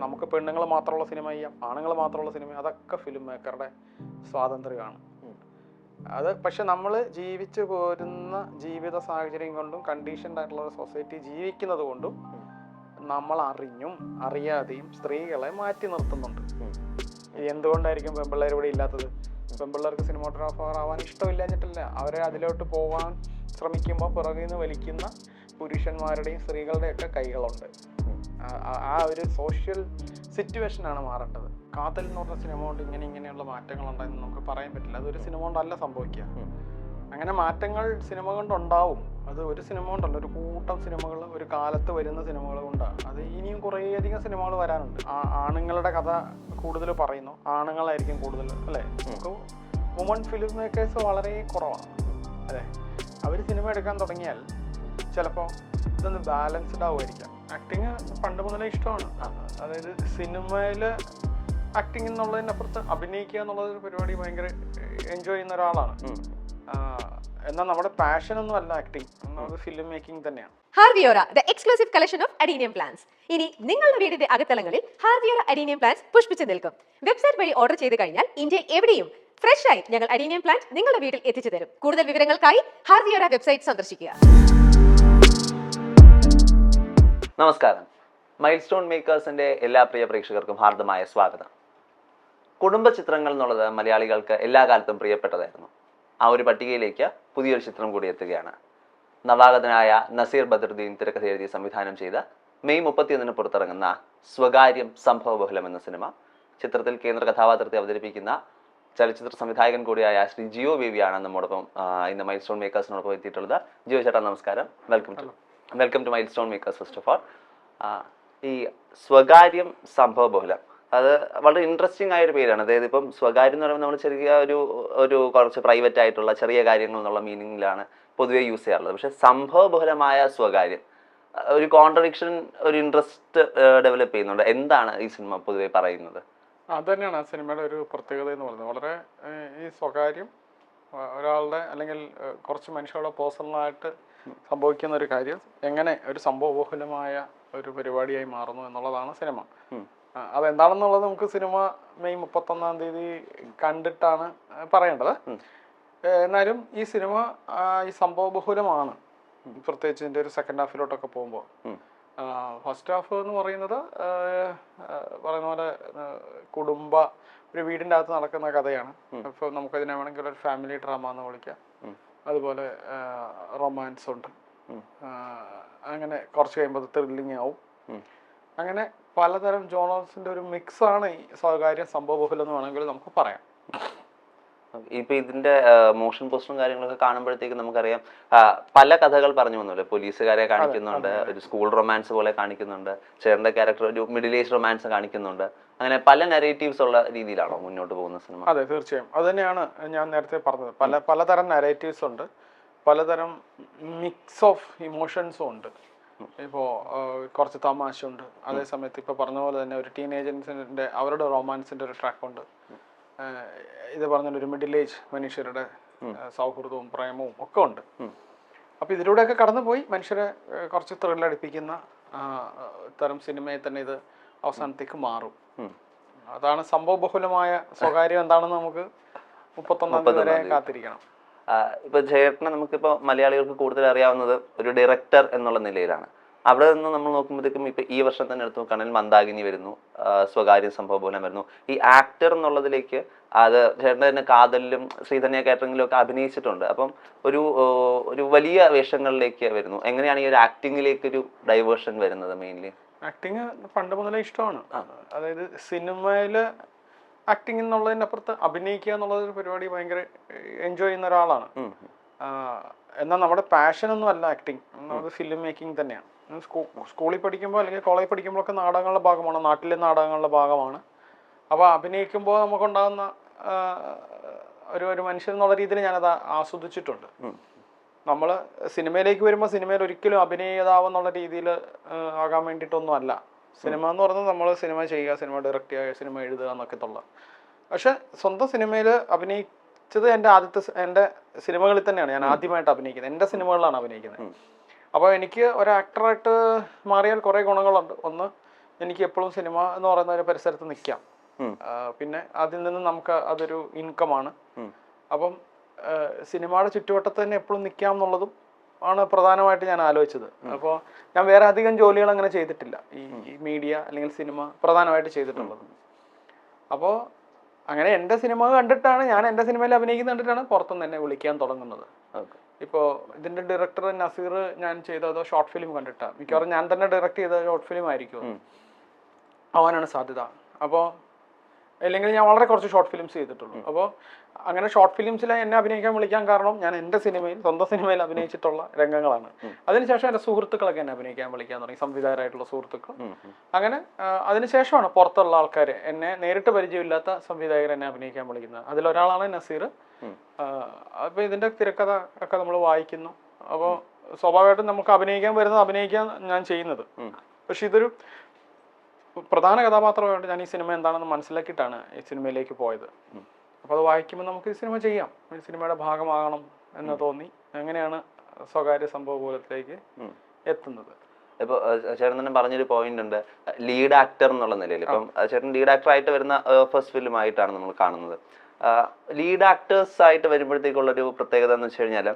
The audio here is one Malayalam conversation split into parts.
നമുക്ക് പെണ്ണുങ്ങൾ മാത്രമുള്ള സിനിമ ചെയ്യാം, ആണുങ്ങൾ മാത്രമുള്ള സിനിമ, അതൊക്കെ ഫിലിം മേക്കറുടെ സ്വാതന്ത്ര്യമാണ്. അത് പക്ഷെ നമ്മൾ ജീവിച്ചു പോരുന്ന ജീവിത സാഹചര്യം കൊണ്ടും കണ്ടീഷൻഡ് ആയിട്ടുള്ള ഒരു സൊസൈറ്റി ജീവിക്കുന്നത് കൊണ്ടും നമ്മൾ അറിഞ്ഞും അറിയാതെയും സ്ത്രീകളെ മാറ്റി നിർത്തുന്നുണ്ട്. എന്തുകൊണ്ടായിരിക്കും പെൺപിള്ളേർ ഇവിടെ ഇല്ലാത്തത്? പെൺപിള്ളേർക്ക് സിനിമാറ്റോഗ്രാഫർ ആവാൻ ഇഷ്ടമില്ലാഞ്ഞിട്ടല്ല, അവരെ അതിലോട്ട് പോകാൻ ശ്രമിക്കുമ്പോൾ പുറകിൽ നിന്ന് വലിക്കുന്ന പുരുഷന്മാരുടെയും സ്ത്രീകളുടെയൊക്കെ കൈകളുണ്ട്. ആ ഒരു സോഷ്യൽ സിറ്റുവേഷനാണ് മാറേണ്ടത്. കാതൽ എന്ന് പറഞ്ഞ സിനിമ കൊണ്ട് ഇങ്ങനെയുള്ള മാറ്റങ്ങൾ ഉണ്ടായെന്ന് നമുക്ക് പറയാൻ പറ്റില്ല. അതൊരു സിനിമ കൊണ്ടല്ല സംഭവിക്കുക. അങ്ങനെ മാറ്റങ്ങൾ സിനിമ കൊണ്ടുണ്ടാവും. അത് ഒരു സിനിമ കൊണ്ടല്ല, ഒരു കൂട്ടം സിനിമകൾ ഒരു കാലത്ത് വരുന്ന സിനിമകൾ കൊണ്ടാണ്. അത് ഇനിയും കുറേയധികം സിനിമകൾ വരാനുണ്ട്. ആണുങ്ങളുടെ കഥ കൂടുതൽ പറയുന്നു, ആണുങ്ങളായിരിക്കും കൂടുതൽ അല്ലേ. നമുക്ക് വുമൺ ഫിലിം മേക്കേഴ്സ് വളരെ കുറവാണ് അല്ലേ. അവർ സിനിമ എടുക്കാൻ തുടങ്ങിയാൽ ചിലപ്പോൾ ഇതൊന്ന് ബാലൻസ്ഡ് ആവുമായിരിക്കാം. ആക്ടിങ് പണ്ട് മുതലേ ഇഷ്ടമാണ്. അതായത് സിനിമയിൽ ആക്ടിങ് എന്നുള്ളതിനപ്പുറത്ത് അഭിനയിക്കുക എന്നുള്ളൊരു പരിപാടി ഭയങ്കര എൻജോയ് ചെയ്യുന്ന ഒരാളാണ്. എന്നാൽ നമ്മുടെ പാഷൻ ഒന്നും അല്ല ആക്ടിങ്, എന്നത് ഫിലിം മേക്കിംഗ് തന്നെയാണ്. ഹാർവിയോറ, the exclusive collection of adenium plants. ഇനി നിങ്ങളുടെ വീടിന്റെ അകത്തളങ്ങളിൽ ഹാർവിയോറ adenium plants പുഷ്പിച്ചു നിൽക്കും. വെബ്സൈറ്റ് വഴി ഓർഡർ ചെയ്ത് കഴിഞ്ഞാൽ ഇന്ത്യ എവിടെയും ഫ്രഷ് ആയി ഞങ്ങൾ adenium plant നിങ്ങളുടെ വീട്ടിൽ എത്തിച്ചു തരും. കൂടുതൽ വിവരങ്ങൾക്കായി ഹാർവിയോറ വെബ്സൈറ്റ് സന്ദർശിക്കുക. നമസ്കാരം. മൈൽ സ്റ്റോൺ മേക്കേഴ്സിന്റെ എല്ലാ പ്രിയ പ്രേക്ഷകർക്കും ഹാർദമായ സ്വാഗതം. കുടുംബ ചിത്രങ്ങൾ എന്നുള്ളത് മലയാളികൾക്ക് എല്ലാ കാലത്തും പ്രിയപ്പെട്ടതായിരുന്നു. ആ ഒരു പട്ടികയിലേക്ക് പുതിയൊരു ചിത്രം കൂടി എത്തുകയാണ്. നവാഗതനായ നസീർ ബദറുദ്ദീൻ തിരക്കഥ എഴുതി സംവിധാനം ചെയ്ത മെയ് 31 പുറത്തിറങ്ങുന്ന സ്വകാര്യം സംഭവബഹുലം എന്ന സിനിമ. ചിത്രത്തിൽ കേന്ദ്ര കഥാപാത്രത്തെ അവതരിപ്പിക്കുന്ന ചലച്ചിത്ര സംവിധായകൻ കൂടിയായ ശ്രീ ജിയോ ബേബിയാണ് നമ്മോടൊപ്പം ഇന്ന് മൈൽ സ്റ്റോൺ മേക്കേഴ്സിനോടൊപ്പം എത്തിയിട്ടുള്ളത്. ജിയോ ചേട്ടാ നമസ്കാരം, welcome to milestone makers. First of all, ഈ സ്വകാര്യം സംഭവബഹുലം അത് വളരെ ഇൻട്രസ്റ്റിംഗ് ആയൊരു പേരാണ്. അതായത് ഇപ്പം സ്വകാര്യം എന്ന് പറയുമ്പോൾ നമ്മൾ ചെറിയ ഒരു കുറച്ച് പ്രൈവറ്റ് ആയിട്ടുള്ള ചെറിയ കാര്യങ്ങൾ എന്നുള്ള മീനിങ്ങിലാണ് പൊതുവെ യൂസ് ചെയ്യാറുള്ളത്. പക്ഷെ സംഭവബഹുലമായ സ്വകാര്യം ഒരു കോൺട്രഡിക്ഷൻ, ഒരു ഇൻട്രസ്റ്റ് ഡെവലപ്പ് ചെയ്യുന്നുണ്ട്. എന്താണ് ഈ സിനിമ പൊതുവെ പറയുന്നത്? അത് തന്നെയാണ് ആ സിനിമയുടെ ഒരു പ്രത്യേകത എന്ന് പറയുന്നത്. വളരെ ഈ സ്വകാര്യം ഒരാളുടെ അല്ലെങ്കിൽ കുറച്ച് മനുഷ്യരുടെ പേഴ്സണലായിട്ട് സംഭവിക്കുന്ന ഒരു കാര്യം എങ്ങനെ ഒരു സംഭവബഹുലമായ ഒരു പരിപാടിയായി മാറുന്നു എന്നുള്ളതാണ് സിനിമ. അതെന്താണെന്നുള്ളത് നമുക്ക് സിനിമ മെയ് 31 കണ്ടിട്ടാണ് പറയേണ്ടത്. എന്നാലും ഈ സിനിമ ഈ സംഭവബഹുലമാണ്. പ്രത്യേകിച്ച് ഇതിൻ്റെ ഒരു സെക്കൻഡ് ഹാഫിലോട്ടൊക്കെ പോകുമ്പോൾ ഫസ്റ്റ് ഹാഫ് എന്ന് പറയുന്നത് പറയുന്ന പോലെ ഒരു വീടിൻ്റെ അകത്ത് നടക്കുന്ന കഥയാണ്. ഇപ്പോൾ നമുക്കതിനെ വേണമെങ്കിൽ ഒരു ഫാമിലി ഡ്രാമ എന്ന് വിളിക്കാം. അതുപോലെ റൊമാൻസ് ഉണ്ട്, അങ്ങനെ കുറച്ച് കഴിയുമ്പോൾ ത്രില്ലിങ് ആവും. അങ്ങനെ പലതരം ജോണേഴ്സിന്റെ ഒരു മിക്സ് ആണ് ഈ സ്വകാര്യം സംഭവബഹുലം എന്ന് വേണമെങ്കിൽ നമുക്ക് പറയാം. ഇപ്പൊ ഇതിന്റെ മോഷൻ പോസ്റ്ററും കാര്യങ്ങളൊക്കെ കാണുമ്പോഴത്തേക്കും നമുക്കറിയാം പല കഥകൾ പറഞ്ഞു വന്നല്ലോ. പോലീസുകാരെ കാണിക്കുന്നുണ്ട്, ഒരു സ്കൂൾ റൊമാൻസ് പോലെ കാണിക്കുന്നുണ്ട്, ചേട്ടന്റെ ക്യാരക്ടർ ഒരു മിഡിൽ ഏജ് റൊമാൻസ് കാണിക്കുന്നുണ്ട്. അങ്ങനെ പല നെറേറ്റീവ്സ് ഉള്ള രീതിയിലാണോ മുന്നോട്ട് പോകുന്ന സിനിമ? അതെ, തീർച്ചയായും. അത് തന്നെയാണ് ഞാൻ നേരത്തെ പറഞ്ഞത്. പലതരം നെറേറ്റീവ്സ് ഉണ്ട്, പലതരം മിക്സ് ഓഫ് ഇമോഷൻസും ഉണ്ട്. ഇപ്പോൾ കുറച്ച് തമാശ ഉണ്ട്, അതേ സമയത്ത് ഇപ്പോൾ പറഞ്ഞ പോലെ തന്നെ ഒരു ടീനേജേഴ്സിൻ്റെ അവരുടെ റൊമാൻസിൻ്റെ ഒരു ട്രാക്കുണ്ട്. ഇത് പറഞ്ഞൊരു മിഡിൽ ഏജ് മനുഷ്യരുടെ സൗഹൃദവും പ്രേമവും ഒക്കെ ഉണ്ട്. അപ്പോൾ ഇതിലൂടെയൊക്കെ കടന്നുപോയി മനുഷ്യരെ കുറച്ച് ത്രില്ലടിപ്പിക്കുന്ന തരം സിനിമയെ തന്നെ ഇത് അവസാനത്തേക്ക് മാറും. അതാണ് സംഭവബഹുലമായ സ്വകാര്യം എന്താണെന്ന് നമുക്ക് 31 വരെ കാത്തിരിക്കണം. ഇപ്പൊ ചേട്ടനെ നമുക്കിപ്പോൾ മലയാളികൾക്ക് കൂടുതൽ അറിയാവുന്നത് ഒരു ഡയറക്ടർ എന്നുള്ള നിലയിലാണ്. അവിടെ നിന്ന് നമ്മൾ നോക്കുമ്പോഴത്തേക്കും ഇപ്പൊ ഈ വർഷം തന്നെ എടുത്തു നോക്കുകയാണെങ്കിൽ മന്ദാകിനി വരുന്നു, സ്വകാര്യം സംഭവബഹുലം വരുന്നു. ഈ ആക്ടർ എന്നുള്ളതിലേക്ക് അത് ചേട്ടൻ തന്നെ കാതലിലും ശ്രീധന്യ കാറ്ററിംഗിലും ഒക്കെ അഭിനയിച്ചിട്ടുണ്ട്. അപ്പം ഒരു വലിയ വേഷങ്ങളിലേക്ക് വരുന്നു. എങ്ങനെയാണ് ഈ ഒരു ആക്ടിങ്ങിലേക്ക് ഒരു ഡൈവേർഷൻ വരുന്നത്? മെയിൻലി ആക്ടിങ് പണ്ട് മുതലേ ഇഷ്ടമാണ്. അതായത് സിനിമയില് ആക്ടിങ് എന്നുള്ളതിനപ്പുറത്ത് അഭിനയിക്കുക എന്നുള്ളൊരു പരിപാടി ഭയങ്കര എൻജോയ് ചെയ്യുന്ന ഒരാളാണ്. എന്നാൽ നമ്മുടെ പാഷൻ ഒന്നും അല്ല ആക്ടിങ്, എന്നത് ഫിലിം മേക്കിംഗ് തന്നെയാണ്. സ്കൂളിൽ പഠിക്കുമ്പോൾ അല്ലെങ്കിൽ കോളേജിൽ പഠിക്കുമ്പോഴൊക്കെ നാടകങ്ങളുടെ ഭാഗമാണ്, നാട്ടിലെ നാടകങ്ങളുടെ ഭാഗമാണ്. അപ്പോൾ അഭിനയിക്കുമ്പോൾ നമുക്കുണ്ടാകുന്ന ഒരു മനുഷ്യൻ എന്നുള്ള രീതിയിൽ ഞാനത് ആസ്വദിച്ചിട്ടുണ്ട്. നമ്മൾ സിനിമയിലേക്ക് വരുമ്പോൾ സിനിമയിൽ ഒരിക്കലും അഭിനേതാവെന്നുള്ള രീതിയിൽ ആകാൻ വേണ്ടിയിട്ടൊന്നും അല്ല. സിനിമ എന്ന് പറയുന്നത് നമ്മൾ സിനിമ ചെയ്യുക, സിനിമ ഡയറക്റ്റ് ചെയ്യുക, സിനിമ എഴുതുക എന്നൊക്കെ ഉള്ള. പക്ഷെ സ്വന്തം സിനിമയിൽ അഭിനയിച്ചത് എൻ്റെ സിനിമകളിൽ തന്നെയാണ് ഞാൻ ആദ്യമായിട്ട് അഭിനയിക്കുന്നത്. എൻ്റെ സിനിമകളിലാണ് അഭിനയിക്കുന്നത്. അപ്പോൾ എനിക്ക് ഒരു ആക്ടറായിട്ട് മാറിയാൽ കുറേ ഗുണങ്ങളുണ്ട്. ഒന്ന്, എനിക്ക് എപ്പോഴും സിനിമ എന്ന് പറയുന്ന ഒരു പരിസരത്ത് നിൽക്കാം. പിന്നെ അതിൽ നിന്ന് നമുക്ക് അതൊരു ഇൻകമാണ്. അപ്പം സിനിമയുടെ ചുറ്റുവട്ടത്ത് തന്നെ എപ്പോഴും നിൽക്കാം എന്നുള്ളതും ആണ് പ്രധാനമായിട്ട് ഞാൻ ആലോചിച്ചത്. അപ്പോൾ ഞാൻ വേറെ അധികം ജോലികൾ അങ്ങനെ ചെയ്തിട്ടില്ല, ഈ മീഡിയ അല്ലെങ്കിൽ സിനിമ പ്രധാനമായിട്ട് ചെയ്തിട്ടുള്ളത്. അപ്പോൾ അങ്ങനെ എൻ്റെ സിനിമ കണ്ടിട്ടാണ്, ഞാൻ എൻ്റെ സിനിമയിൽ അഭിനയിക്കുന്ന കണ്ടിട്ടാണ് പുറത്തുനിന്ന് എന്നെ വിളിക്കാൻ തുടങ്ങുന്നത്. ഇപ്പോൾ ഇതിൻ്റെ ഡയറക്ടർ നസീർ ഞാൻ ചെയ്തതോ ഷോർട്ട് ഫിലിം കണ്ടിട്ടാണ്. മിക്കവാറും ഞാൻ തന്നെ ഡയറക്റ്റ് ചെയ്ത ഷോർട്ട് ഫിലിം ആയിരിക്കും, ആവാനാണ് സാധ്യത. അപ്പോൾ അല്ലെങ്കിൽ ഞാൻ വളരെ കുറച്ച് ഷോർട്ട് ഫിലിംസ് ചെയ്തിട്ടുള്ളൂ. അപ്പോൾ അങ്ങനെ ഷോർട്ട് ഫിലിംസിൽ എന്നെ അഭിനയിക്കാൻ വിളിക്കാൻ കാരണം ഞാൻ എൻ്റെ സിനിമയിൽ, സ്വന്തം സിനിമയിൽ അഭിനയിച്ചിട്ടുള്ള രംഗങ്ങളാണ്. അതിനുശേഷം എൻ്റെ സുഹൃത്തുക്കളൊക്കെ എന്നെ അഭിനയിക്കാൻ വിളിക്കാൻ തുടങ്ങി, സംവിധായകരായിട്ടുള്ള സുഹൃത്തുക്കൾ. അങ്ങനെ അതിനുശേഷമാണ് പുറത്തുള്ള ആൾക്കാർ, എന്നെ നേരിട്ട് പരിചയമില്ലാത്ത സംവിധായകർ എന്നെ അഭിനയിക്കാൻ വിളിക്കുന്നത്. അതിലൊരാളാണ് നസീർ. അപ്പോൾ ഇതിൻ്റെ തിരക്കഥ ഒക്കെ നമ്മൾ വായിക്കുന്നു. അപ്പോൾ സ്വാഭാവികമായിട്ടും നമുക്ക് അഭിനയിക്കാൻ ഞാൻ ചെയ്യുന്നത്. പക്ഷെ ഇതൊരു പ്രധാന കഥാപാത്രമായിട്ട് ഞാൻ ഈ സിനിമ എന്താണെന്ന് മനസ്സിലാക്കിയിട്ടാണ് ഈ സിനിമയിലേക്ക് പോയത്. അപ്പോൾ അത് വായിക്കുമ്പോൾ നമുക്ക് ഈ സിനിമ ചെയ്യാം, ഈ സിനിമയുടെ ഭാഗമാകണം എന്ന് തോന്നി. അങ്ങനെയാണ് സ്വകാര്യ സംഭവബോധത്തിലേക്ക് എത്തുന്നത്. ഇപ്പോൾ ചേട്ടൻ തന്നെ പറഞ്ഞൊരു പോയിന്റ് ഉണ്ട്, ലീഡ് ആക്ടർ എന്നുള്ള നിലയിൽ. ഇപ്പം ചേട്ടൻ ലീഡ് ആക്ടർ ആയിട്ട് വരുന്ന ഫസ്റ്റ് ഫിലിം ആയിട്ടാണ് നമ്മൾ കാണുന്നത്. ലീഡ് ആക്ടേഴ്സ് ആയിട്ട് വരുമ്പോഴത്തേക്കുള്ളൊരു പ്രത്യേകത എന്ന് വെച്ച് കഴിഞ്ഞാൽ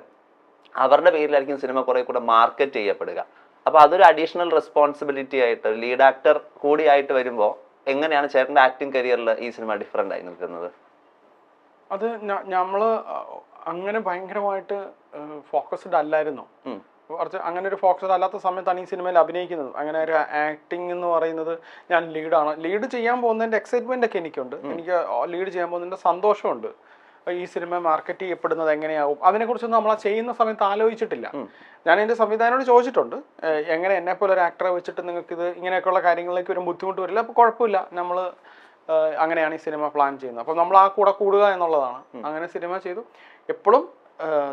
അവരുടെ പേരിലായിരിക്കും സിനിമ കുറെ കൂടെ മാർക്കറ്റ് ചെയ്യപ്പെടുക. അപ്പോൾ അതൊരു അഡീഷണൽ റെസ്പോൺസിബിലിറ്റി ആയിട്ട് ലീഡ് ആക്ടർ കൂടിയായിട്ട് വരുമ്പോൾ എങ്ങനെയാണ് ചേട്ടൻ്റെ ആക്ടിങ് കരിയറിൽ ഈ സിനിമ ഡിഫറെൻ്റ് ആയി നിൽക്കുന്നത്? അത് നമ്മൾ അങ്ങനെ ഭയങ്കരമായിട്ട് ഫോക്കസ്ഡ് അല്ലായിരുന്നു. കുറച്ച് അങ്ങനെ ഒരു ഫോക്കസ്ഡ് അല്ലാത്ത സമയത്താണ് ഈ സിനിമയിൽ അഭിനയിക്കുന്നത്. അങ്ങനെ ഒരു ആക്ടിങ് എന്ന് പറയുന്നത്, ഞാൻ ലീഡ് ചെയ്യാൻ പോകുന്നതിൻ്റെ എക്സൈറ്റ്മെൻ്റ് ഒക്കെ എനിക്കുണ്ട്. എനിക്ക് ലീഡ് ചെയ്യാൻ പോകുന്നതിൻ്റെ സന്തോഷമുണ്ട്. ഈ സിനിമ മാർക്കറ്റ് ചെയ്യപ്പെടുന്നത് എങ്ങനെയാവും അതിനെക്കുറിച്ചൊന്നും നമ്മൾ ചെയ്യുന്ന സമയത്ത് ആലോചിച്ചിട്ടില്ല. ഞാൻ എൻ്റെ സംവിധായകനോട് ചോദിച്ചിട്ടുണ്ട്, എങ്ങനെ എന്നെപ്പോലെ ഒരു ആക്ടറെ വെച്ചിട്ട് നിങ്ങൾക്ക് ഇത് ഇങ്ങനെയൊക്കെയുള്ള കാര്യങ്ങളിലേക്ക് ഒരു ബുദ്ധിമുട്ട് വരില്ല, അപ്പോൾ കുഴപ്പമില്ല, നമ്മൾ അങ്ങനെയാണ് ഈ സിനിമ പ്ലാൻ ചെയ്യുന്നത്. അപ്പോൾ നമ്മൾ ആ കൂടെ കൂടുക എന്നുള്ളതാണ്. അങ്ങനെ സിനിമ ചെയ്തു. എപ്പോഴും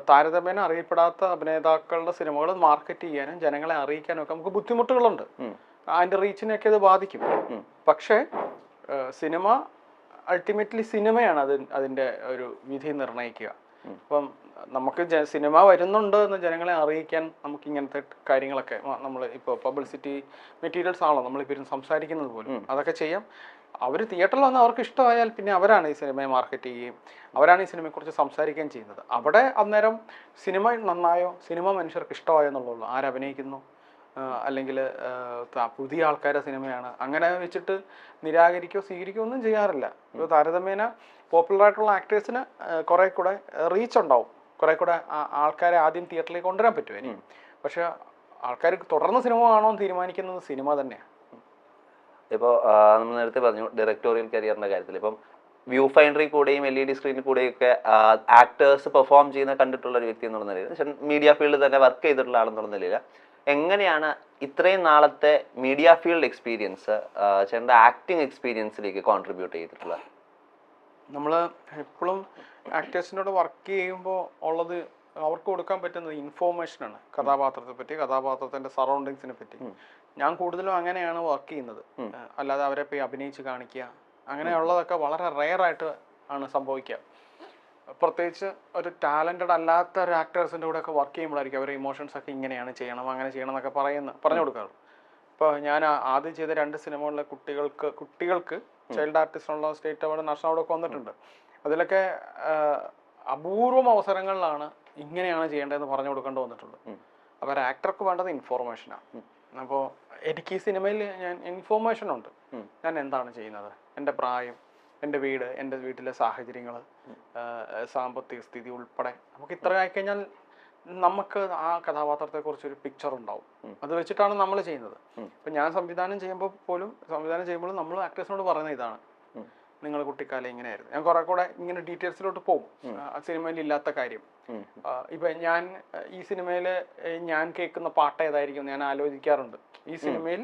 താരതമ്യേന അറിയപ്പെടാത്ത അഭിനേതാക്കളുടെ സിനിമകൾ മാർക്കറ്റ് ചെയ്യാനും ജനങ്ങളെ അറിയിക്കാനും ഒക്കെ നമുക്ക് ബുദ്ധിമുട്ടുകളുണ്ട്. അതിൻ്റെ റീച്ചിനെയൊക്കെ അത് ബാധിക്കും. പക്ഷേ സിനിമ അൾട്ടിമേറ്റ്ലി സിനിമയാണ് അതിൻ്റെ ഒരു വിധി നിർണ്ണയിക്കുക. അപ്പം നമുക്ക് സിനിമ വരുന്നുണ്ട് എന്ന് ജനങ്ങളെ അറിയിക്കാൻ നമുക്ക് ഇങ്ങനത്തെ കാര്യങ്ങളൊക്കെ, നമ്മൾ ഇപ്പോൾ പബ്ലിസിറ്റി മെറ്റീരിയൽസ് ആണല്ലോ നമ്മളിപ്പോൾ സംസാരിക്കുന്നത് പോലും, അതൊക്കെ ചെയ്യാം. അവർ തിയേറ്ററിൽ വന്ന് അവർക്ക് ഇഷ്ടമായാൽ പിന്നെ അവരാണ് ഈ സിനിമയെ മാർക്കറ്റ് ചെയ്യുകയും അവരാണ് ഈ സിനിമയെക്കുറിച്ച് സംസാരിക്കുകയും ചെയ്യുന്നത്. അവിടെ അന്നേരം സിനിമ നന്നായോ, സിനിമ മനുഷ്യർക്ക് ഇഷ്ടമായോ എന്നുള്ളൂ. ആരഭിനയിക്കുന്നു, അല്ലെങ്കിൽ പുതിയ ആൾക്കാരുടെ സിനിമയാണ്, അങ്ങനെ വെച്ചിട്ട് നിരാകരിക്കുകയോ സ്വീകരിക്കുകയോ ഒന്നും ചെയ്യാറില്ല. ഇപ്പോൾ താരതമ്യേന പോപ്പുലറായിട്ടുള്ള ആക്ടേഴ്സിന് കുറെ കൂടെ റീച്ച് ഉണ്ടാവും, കുറെ കൂടെ ആൾക്കാരെ ആദ്യം തിയേറ്ററിലേക്ക് കൊണ്ടുവരാൻ പറ്റുമായിരിക്കും. പക്ഷെ ആൾക്കാർ തുടർന്ന് സിനിമ കാണുമോ എന്ന് തീരുമാനിക്കുന്നത് സിനിമ തന്നെയാണ്. ഇപ്പോൾ നമ്മൾ നേരത്തെ പറഞ്ഞു ഡയറക്ടോറിയൽ കരിയറിൻ്റെ കാര്യത്തിൽ, ഇപ്പം വ്യൂ ഫൈൻഡറിൽ കൂടെയും LED സ്ക്രീനിൽ കൂടെയും ഒക്കെ ആക്ടേഴ്സ് പെർഫോം ചെയ്യുന്ന കണ്ടിട്ടുള്ള ഒരു വ്യക്തി എന്നുള്ള നിലയിൽ, മീഡിയ ഫീൽഡിൽ തന്നെ വർക്ക് ചെയ്തിട്ടുള്ള ആളെന്നുള്ള നിലയിൽ, എങ്ങനെയാണ് ഇത്രയും നാളത്തെ മീഡിയ ഫീൽഡ് എക്സ്പീരിയൻസ് ചേട്ടൻ്റെ ആക്ടിങ് എക്സ്പീരിയൻസിലേക്ക് കോൺട്രിബ്യൂട്ട് ചെയ്തിട്ടുള്ളത്? നമ്മൾ എപ്പോഴും ആക്ടേഴ്സിനോട് വർക്ക് ചെയ്യുമ്പോൾ ഉള്ളത് അവർക്ക് കൊടുക്കാൻ പറ്റുന്നത് ഇൻഫോർമേഷനാണ്, കഥാപാത്രത്തെ പറ്റി, കഥാപാത്രത്തിൻ്റെ സറൗണ്ടിങ്സിനെ പറ്റി. ഞാൻ കൂടുതലും അങ്ങനെയാണ് വർക്ക് ചെയ്യുന്നത്. അല്ലാതെ അവരെ പോയി അഭിനയിച്ച് കാണിക്കുക അങ്ങനെയുള്ളതൊക്കെ വളരെ റെയറായിട്ട് ആണ് സംഭവിക്കുക. പ്രത്യേകിച്ച് ഒരു ടാലൻറ്റഡ് അല്ലാത്ത ഒരു ആക്ടേഴ്സിൻ്റെ കൂടെ ഒക്കെ വർക്ക് ചെയ്യുമ്പോഴായിരിക്കും അവരുടെ ഇമോഷൻസ് ഒക്കെ ഇങ്ങനെയാണ് ചെയ്യണം, അങ്ങനെ ചെയ്യണം എന്നൊക്കെ പറഞ്ഞു കൊടുക്കാറ്. ഇപ്പോൾ ഞാൻ ആദ്യം ചെയ്ത 2 സിനിമകളിലെ കുട്ടികൾക്ക് ചൈൽഡ് ആർട്ടിസ്റ്റിനുള്ള സ്റ്റേറ്റ് അവാർഡ്, നാഷണൽ അവാർഡൊക്കെ വന്നിട്ടുണ്ട്. അതിലൊക്കെ അപൂർവം അവസരങ്ങളിലാണ് ഇങ്ങനെയാണ് ചെയ്യേണ്ടതെന്ന് പറഞ്ഞു കൊടുക്കേണ്ടി വന്നിട്ടുണ്ട്. അപ്പോൾ ഒരു ആക്ടർക്ക് വേണ്ടത് ഇൻഫോർമേഷനാണ്. അപ്പോൾ എനിക്ക് ഈ സിനിമയിൽ ഞാൻ ഇൻഫോർമേഷനുണ്ട്, ഞാൻ എന്താണ് ചെയ്യുന്നത്, എൻ്റെ പ്രായം, എൻ്റെ വീട്, എൻ്റെ വീട്ടിലെ സാഹചര്യങ്ങൾ, സാമ്പത്തിക സ്ഥിതി ഉൾപ്പെടെ നമുക്ക് ഇത്ര ആയിക്കഴിഞ്ഞാൽ നമുക്ക് ആ കഥാപാത്രത്തെക്കുറിച്ചൊരു പിക്ചർ ഉണ്ടാവും. അത് വെച്ചിട്ടാണ് നമ്മൾ ചെയ്യുന്നത്. ഇപ്പം ഞാൻ സംവിധാനം ചെയ്യുമ്പോഴും നമ്മൾ ആക്ടേഴ്സിനോട് പറയുന്ന ഇതാണ്, നിങ്ങൾ കുട്ടിക്കാലം ഇങ്ങനെയായിരുന്നു. ഞാൻ കുറെ കൂടെ ഇങ്ങനെ ഡീറ്റെയിൽസിലോട്ട് പോകും, സിനിമയിൽ ഇല്ലാത്ത കാര്യം. ഇപ്പൊ ഞാൻ ഈ സിനിമയിൽ ഞാൻ കേൾക്കുന്ന പാട്ട് ഏതായിരിക്കും ഞാൻ ആലോചിക്കാറുണ്ട്. ഈ സിനിമയിൽ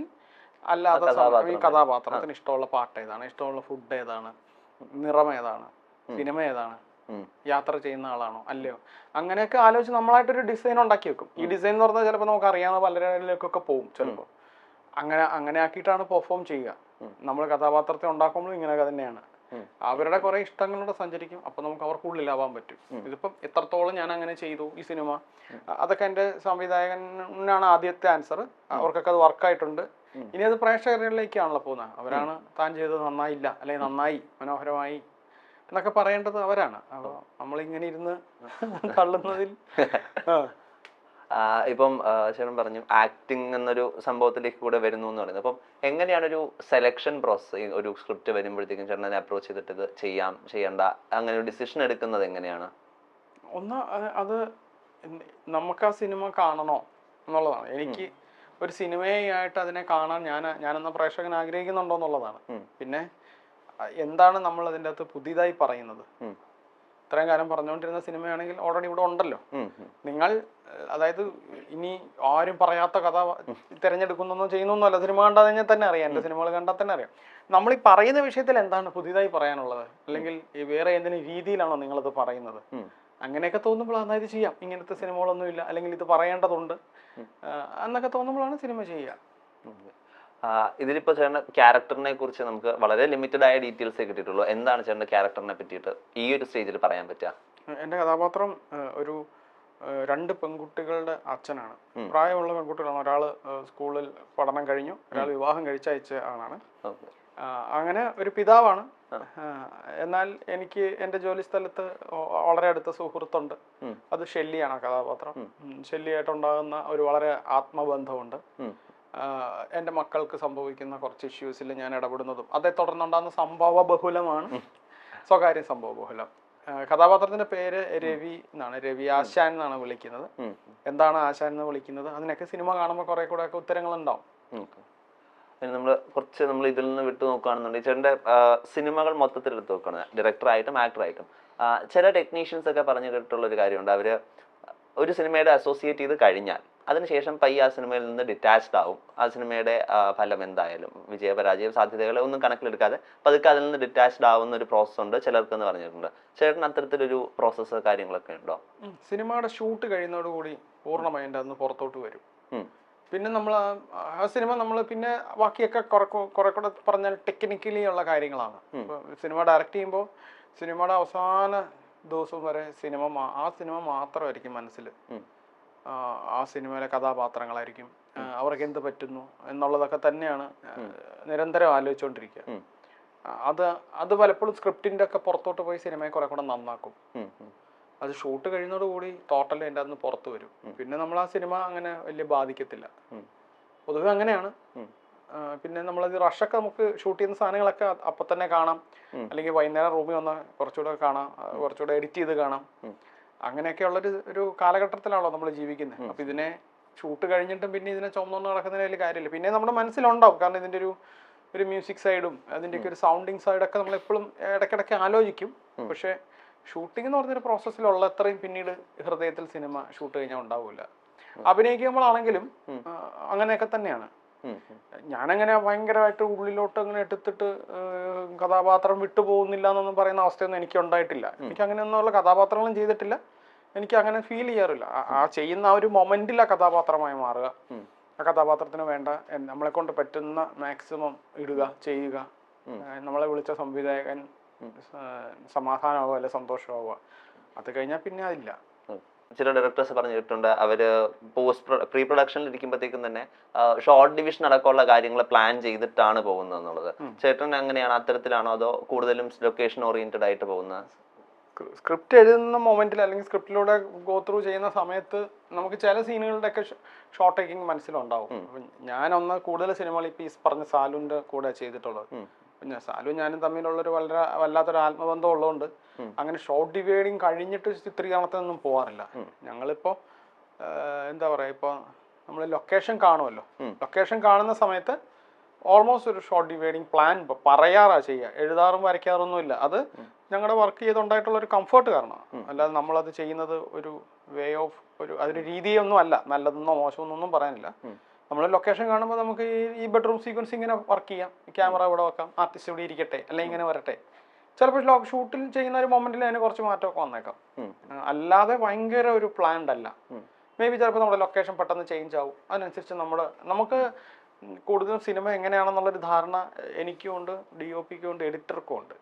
അല്ലാത്ത ഈ കഥാപാത്രത്തിന് ഇഷ്ടമുള്ള പാട്ട് ഏതാണ്, ഇഷ്ടമുള്ള ഫുഡ് ഏതാണ്, നിറം ഏതാണ്, സിനിമ ഏതാണ്, യാത്ര ചെയ്യുന്ന ആളാണോ അല്ലയോ, അങ്ങനെയൊക്കെ ആലോചിച്ച് നമ്മളായിട്ടൊരു ഡിസൈൻ ഉണ്ടാക്കി വെക്കും. ഈ ഡിസൈൻ എന്ന് പറഞ്ഞാൽ ചിലപ്പോൾ നമുക്ക് അറിയാവുന്ന പലരിലേക്കൊക്കെ പോകും ചിലപ്പോൾ. അങ്ങനെ ആക്കിയിട്ടാണ് പെർഫോം ചെയ്യുക. നമ്മൾ കഥാപാത്രത്തെ ഉണ്ടാക്കുമ്പോഴും ഇങ്ങനെയൊക്കെ തന്നെയാണ്. അവരുടെ കുറെ ഇഷ്ടങ്ങളുടെ സഞ്ചരിക്കും, അപ്പൊ നമുക്ക് അവർക്കുള്ളിലാവാൻ പറ്റും. ഇതിപ്പം എത്രത്തോളം ഞാൻ അങ്ങനെ ചെയ്തു ഈ സിനിമ, അതൊക്കെ എൻ്റെ സംവിധായകനാണ് ആദ്യത്തെ ആൻസർ. അവർക്കൊക്കെ അത് വർക്കായിട്ടുണ്ട്. ഇനി അത് പ്രേക്ഷകരിലേക്കാണല്ലോ പോകുന്നത്. അവരാണ് താൻ ചെയ്തത് നന്നായില്ല അല്ലെങ്കിൽ നന്നായി മനോഹരമായി എന്നൊക്കെ പറയേണ്ടത് അവരാണ്. അപ്പോൾ നമ്മളിങ്ങനെ ഇരുന്ന് തള്ളുന്നതിൽ ഇപ്പം ചേട്ടൻ പറഞ്ഞു ആക്ടിങ് എന്നൊരു സംഭവത്തിലേക്ക് കൂടെ വരുന്നു എന്ന് പറയുന്നത്. അപ്പം എങ്ങനെയാണ് ഒരു സെലക്ഷൻ പ്രോസസ്, ഒരു സ്ക്രിപ്റ്റ് വരുമ്പോഴത്തേക്കും ചേട്ടനെ അപ്രോച്ച് ചെയ്തിട്ട് ഇത് ചെയ്യാം ചെയ്യണ്ട അങ്ങനെ ഒരു ഡിസിഷൻ എടുക്കുന്നത് എങ്ങനെയാണ്? ഒന്ന് അത് നമുക്ക് ആ സിനിമ കാണണോ എന്നുള്ളതാണ്. എനിക്ക് ഒരു സിനിമയായിട്ട് അതിനെ കാണാൻ ഞാനെന്ന പ്രേക്ഷകൻ ആഗ്രഹിക്കുന്നുണ്ടോ എന്നുള്ളതാണ്. പിന്നെ എന്താണ് നമ്മൾ അതിൻ്റെ അകത്ത് പുതിയതായി പറയുന്നത്? ഇത്രയും കാലം പറഞ്ഞുകൊണ്ടിരുന്ന സിനിമയാണെങ്കിൽ ഓൾറെഡി ഇവിടെ ഉണ്ടല്ലോ. നിങ്ങൾ അതായത് ഇനി ആരും പറയാത്ത കഥ തിരഞ്ഞെടുക്കുന്നൊന്നും ചെയ്യുന്നൊന്നുമല്ല. സിനിമ കണ്ടാൽ കഴിഞ്ഞാൽ തന്നെ അറിയാം, എൻ്റെ സിനിമകൾ കണ്ടാൽ തന്നെ അറിയാം. നമ്മൾ ഈ പറയുന്ന വിഷയത്തിൽ എന്താണ് പുതിയതായി പറയാനുള്ളത്, അല്ലെങ്കിൽ വേറെ എന്തെങ്കിലും രീതിയിലാണോ നിങ്ങളത് പറയുന്നത്? അങ്ങനെയൊക്കെ തോന്നുമ്പോൾ അതായത് ചെയ്യാം. ഇങ്ങനത്തെ സിനിമകളൊന്നുമില്ല, അല്ലെങ്കിൽ ഇത് പറയേണ്ടതുണ്ട് എന്നൊക്കെ തോന്നുമ്പോഴാണ് സിനിമ ചെയ്യുക. ഇതിലിപ്പോൾ ചേട്ടൻ്റെ ക്യാരക്ടറിനെ കുറിച്ച് നമുക്ക് വളരെ ലിമിറ്റഡ് ആയ ഡീറ്റെയിൽസേ കിട്ടിയിട്ടുള്ളൂ. എന്താണ് ചേട്ടൻ്റെ ക്യാരക്ടറിനെ പറ്റിയിട്ട് ഈ ഒരു സ്റ്റേജിൽ പറയാൻ പറ്റുക? എൻ്റെ കഥാപാത്രം ഒരു 2 പെൺകുട്ടികളുടെ അച്ഛനാണ്. പ്രായമുള്ള പെൺകുട്ടികളാണ്. ഒരാൾ സ്കൂളിൽ പഠനം കഴിഞ്ഞു, ഒരാൾ വിവാഹം കഴിച്ചയച്ച ആളാണ്. അങ്ങനെ ഒരു പിതാവാണ്. എന്നാൽ എനിക്ക് എൻ്റെ ജോലി സ്ഥലത്ത് വളരെ അടുത്ത സുഹൃത്തുണ്ട്. അത് ഷെല്ലിയാണ് ആ കഥാപാത്രം. ഷെല്ലിയായിട്ടുണ്ടാകുന്ന ഒരു വളരെ ആത്മബന്ധമുണ്ട്. എൻ്റെ മക്കൾക്ക് സംഭവിക്കുന്ന കുറച്ച് ഇഷ്യൂസിൽ ഞാൻ ഇടപെടുന്നതും അതേ തുടർന്നുണ്ടാകുന്ന സംഭവ ബഹുലമാണ് സ്വകാര്യ സംഭവ ബഹുലം. കഥാപാത്രത്തിന്റെ പേര് രവി എന്നാണ്. രവി ആശാൻ എന്നാണ് വിളിക്കുന്നത്. എന്താണ് ആശാൻ എന്ന് വിളിക്കുന്നത്, അതിനൊക്കെ സിനിമ കാണുമ്പോൾ കുറെ കൂടെ ഒക്കെ ഉത്തരങ്ങളുണ്ടാവും. നമ്മൾ ഇതിൽ നിന്ന് വിട്ടു നോക്കുകയാണെന്നുണ്ടെങ്കിൽ ചേട്ടൻ്റെ സിനിമകൾ മൊത്തത്തിൽ എടുത്ത് നോക്കുകയാണ്, ഡയറക്ടറായിട്ടും ആക്ടറായിട്ടും ചില ടെക്നീഷ്യൻസ് ഒക്കെ പറഞ്ഞു കേട്ടിട്ടുള്ള ഒരു കാര്യമുണ്ട്. അവര് ഒരു സിനിമയുടെ അസോസിയേറ്റ് ചെയ്ത് കഴിഞ്ഞാൽ അതിനുശേഷം പയ്യെ ആ സിനിമയിൽ നിന്ന് ഡിറ്റാച്ച്ഡ് ആവും. ആ സിനിമയുടെ ഫലം എന്തായാലും വിജയപരാജയ സാധ്യതകളെ ഒന്നും കണക്കിലെടുക്കാതെ പതുക്കെ അതിൽ നിന്ന് ഡിറ്റാച്ച്ഡ് ആവുന്ന ഒരു പ്രോസസ് ഉണ്ട് ചിലർക്കെന്ന് പറഞ്ഞിട്ടുണ്ട്. ചേട്ടൻ അത്തരത്തിലൊരു പ്രോസസ്സ് കാര്യങ്ങളൊക്കെ ഉണ്ടോ? സിനിമയുടെ ഷൂട്ട് കഴിയുന്നതോടുകൂടി പൂർണ്ണമായി എൻ്റെ അന്ന് പുറത്തോട്ട് വരും. പിന്നെ നമ്മൾ ആ സിനിമ നമ്മൾ പിന്നെ ബാക്കിയൊക്കെ കുറെ കൂടെ പറഞ്ഞാൽ ടെക്നിക്കലി ഉള്ള കാര്യങ്ങളാണ്. സിനിമ ഡയറക്റ്റ് ചെയ്യുമ്പോൾ സിനിമയുടെ അവസാന ദിവസം വരെ ആ സിനിമ മാത്രമായിരിക്കും മനസ്സിൽ. ആ സിനിമയിലെ കഥാപാത്രങ്ങളായിരിക്കും, അവർക്ക് എന്ത് പറ്റുന്നു എന്നുള്ളതൊക്കെ തന്നെയാണ് നിരന്തരം ആലോചിച്ചുകൊണ്ടിരിക്കുക. അത് പലപ്പോഴും സ്ക്രിപ്റ്റിന്റെ ഒക്കെ പുറത്തോട്ട് പോയി സിനിമയെ കുറെ കൂടെ നന്നാക്കും. അത് ഷൂട്ട് കഴിയുന്നതോടുകൂടി ടോട്ടൽ എൻ്റെ അന്ന് പുറത്ത് വരും. പിന്നെ നമ്മൾ ആ സിനിമ അങ്ങനെ വലിയ ബാധിക്കത്തില്ല. പൊതുവെ അങ്ങനെയാണ്. പിന്നെ നമ്മളത് റഷൊക്കെ നമുക്ക് ഷൂട്ട് ചെയ്യുന്ന സാധനങ്ങളൊക്കെ അപ്പൊ തന്നെ കാണാം, അല്ലെങ്കിൽ വൈകുന്നേരം റൂമിൽ വന്ന് കുറച്ചുകൂടെ കാണാം, കുറച്ചുകൂടെ എഡിറ്റ് ചെയ്ത് കാണാം. അങ്ങനെയൊക്കെയുള്ളൊരു കാലഘട്ടത്തിലാണല്ലോ നമ്മൾ ജീവിക്കുന്നത്. അപ്പൊ ഇതിനെ ഷൂട്ട് കഴിഞ്ഞിട്ടും പിന്നെ ഇതിനെ ചുമന്നുകൊണ്ട് നടക്കുന്നതിന് വലിയ കാര്യമില്ല. പിന്നെ നമ്മുടെ മനസ്സിലുണ്ടാവും, കാരണം ഇതിൻ്റെ ഒരു മ്യൂസിക് സൈഡും അതിൻ്റെയൊക്കെ ഒരു സൗണ്ടിങ് സൈഡൊക്കെ നമ്മൾ എപ്പോഴും ഇടയ്ക്കിടയ്ക്ക് ആലോചിക്കും. പക്ഷെ ഷൂട്ടിംഗ് എന്ന് പറഞ്ഞൊരു പ്രോസസ്സിലുള്ള അത്രയും പിന്നീട് ഹൃദയത്തിൽ സിനിമ ഷൂട്ട് കഴിഞ്ഞാൽ ഉണ്ടാവില്ല. അഭിനയിക്കുമ്പോഴാണെങ്കിലും അങ്ങനെയൊക്കെ തന്നെയാണ്. ഞാനങ്ങനെ ഭയങ്കരമായിട്ട് ഉള്ളിലോട്ട് അങ്ങനെ എടുത്തിട്ട് കഥാപാത്രം വിട്ടുപോകുന്നില്ല എന്നൊന്നും പറയുന്ന അവസ്ഥയൊന്നും എനിക്ക് ഉണ്ടായിട്ടില്ല. എനിക്ക് അങ്ങനെയൊന്നുള്ള കഥാപാത്രങ്ങളും ചെയ്തിട്ടില്ല. എനിക്ക് അങ്ങനെ ഫീൽ ചെയ്യാറില്ല. ആ ചെയ്യുന്ന ആ ഒരു മൊമെന്റിൽ ആ കഥാപാത്രമായി മാറുക, ആ കഥാപാത്രത്തിന് വേണ്ട നമ്മളെ കൊണ്ട് പറ്റുന്ന മാക്സിമം ഇടുക, ചെയ്യുക. നമ്മളെ വിളിച്ച സംവിധായകൻ സമാധാനമാവുക അല്ലെ സന്തോഷമാവുക. അത് കഴിഞ്ഞാൽ പിന്നെ അതില്ല. ചില ഡയറക്ടേഴ്സ് പറഞ്ഞിട്ടുണ്ട് അവര് പ്രീ പ്രൊഡക്ഷനിൽ ഇരിക്കുമ്പോഴത്തേക്കും തന്നെ ഷോർട്ട് ഡിവിഷൻ അടക്കമുള്ള കാര്യങ്ങൾ പ്ലാൻ ചെയ്തിട്ടാണ് പോകുന്നത് എന്നുള്ളത്. ചേട്ടൻ അങ്ങനെയാണ്, അത്തരത്തിലാണോ അതോ കൂടുതലും ലൊക്കേഷൻ ഓറിയന്റഡ് ആയിട്ട് പോകുന്നത്? സ്ക്രിപ്റ്റ് എഴുതുന്ന മൊമെന്റിൽ അല്ലെങ്കിൽ സ്ക്രിപ്റ്റിലൂടെ ഗോ ത്രൂ ചെയ്യുന്ന സമയത്ത് നമുക്ക് ചില സീനുകളുടെ ഒക്കെ ഷോർട്ട് ടേക്കിംഗ് മനസ്സിലുണ്ടാവും. ഞാനൊന്ന് കൂടുതൽ സിനിമകൾ ഇപ്പം ഈ പറഞ്ഞ സാലുവിന്റെ കൂടെ ചെയ്തിട്ടുള്ളത്. പിന്നെ സാലു ഞാനും തമ്മിലുള്ളൊരു വല്ലാത്തൊരു ആത്മബന്ധം ഉള്ളതുകൊണ്ട് അങ്ങനെ ഷോർട്ട് ഡിവൈഡിങ് കഴിഞ്ഞിട്ട് ചിത്രീകരണത്തിനൊന്നും പോകാറില്ല. ഞങ്ങളിപ്പോൾ എന്താ പറയുക, ഇപ്പോൾ നമ്മൾ ലൊക്കേഷൻ കാണുമല്ലോ, ലൊക്കേഷൻ കാണുന്ന സമയത്ത് ഓൾമോസ്റ്റ് ഒരു ഷോർട്ട് ഡിവൈഡിങ് പ്ലാൻ പറയാറാ ചെയ്യുക. എഴുതാറും വരയ്ക്കാറൊന്നും ഇല്ല. അത് ഞങ്ങളുടെ വർക്ക് ചെയ്തുണ്ടായിട്ടുള്ള ഒരു കംഫർട്ട് കാരണം, അല്ലാതെ നമ്മളത് ചെയ്യുന്നത് ഒരു വേ ഓഫ് അതൊരു രീതിയൊന്നും അല്ല. നല്ലതെന്നോ മോശമെന്നൊന്നും പറയാനില്ല. നമ്മൾ ലൊക്കേഷൻ കാണുമ്പോൾ നമുക്ക് ഈ ബെഡ്റൂം സീക്വൻസ് ഇങ്ങനെ വർക്ക് ചെയ്യാം, ക്യാമറ ഇവിടെ വെക്കാം, ആർട്ടിസ്റ്റ് ഇവിടെ ഇരിക്കട്ടെ, അല്ലെങ്കിൽ ഇങ്ങനെ വരട്ടെ. ചിലപ്പോൾ ഷൂട്ടിൽ ചെയ്യുന്ന ഒരു മൊമെന്റിൽ അതിന് കുറച്ച് മാറ്റമൊക്കെ വന്നേക്കാം. അല്ലാതെ ഭയങ്കര ഒരു പ്ലാൻഡ് അല്ല. മേ ബി ചിലപ്പോൾ നമ്മുടെ ലൊക്കേഷൻ പെട്ടെന്ന് ചേഞ്ച് ആവും. അതിനനുസരിച്ച് നമുക്ക് കൂടുതലും സിനിമ എങ്ങനെയാണെന്നുള്ളൊരു ധാരണ എനിക്കും ഉണ്ട്, DOPക്കും ഉണ്ട്, എഡിറ്റർക്കും ഉണ്ട്.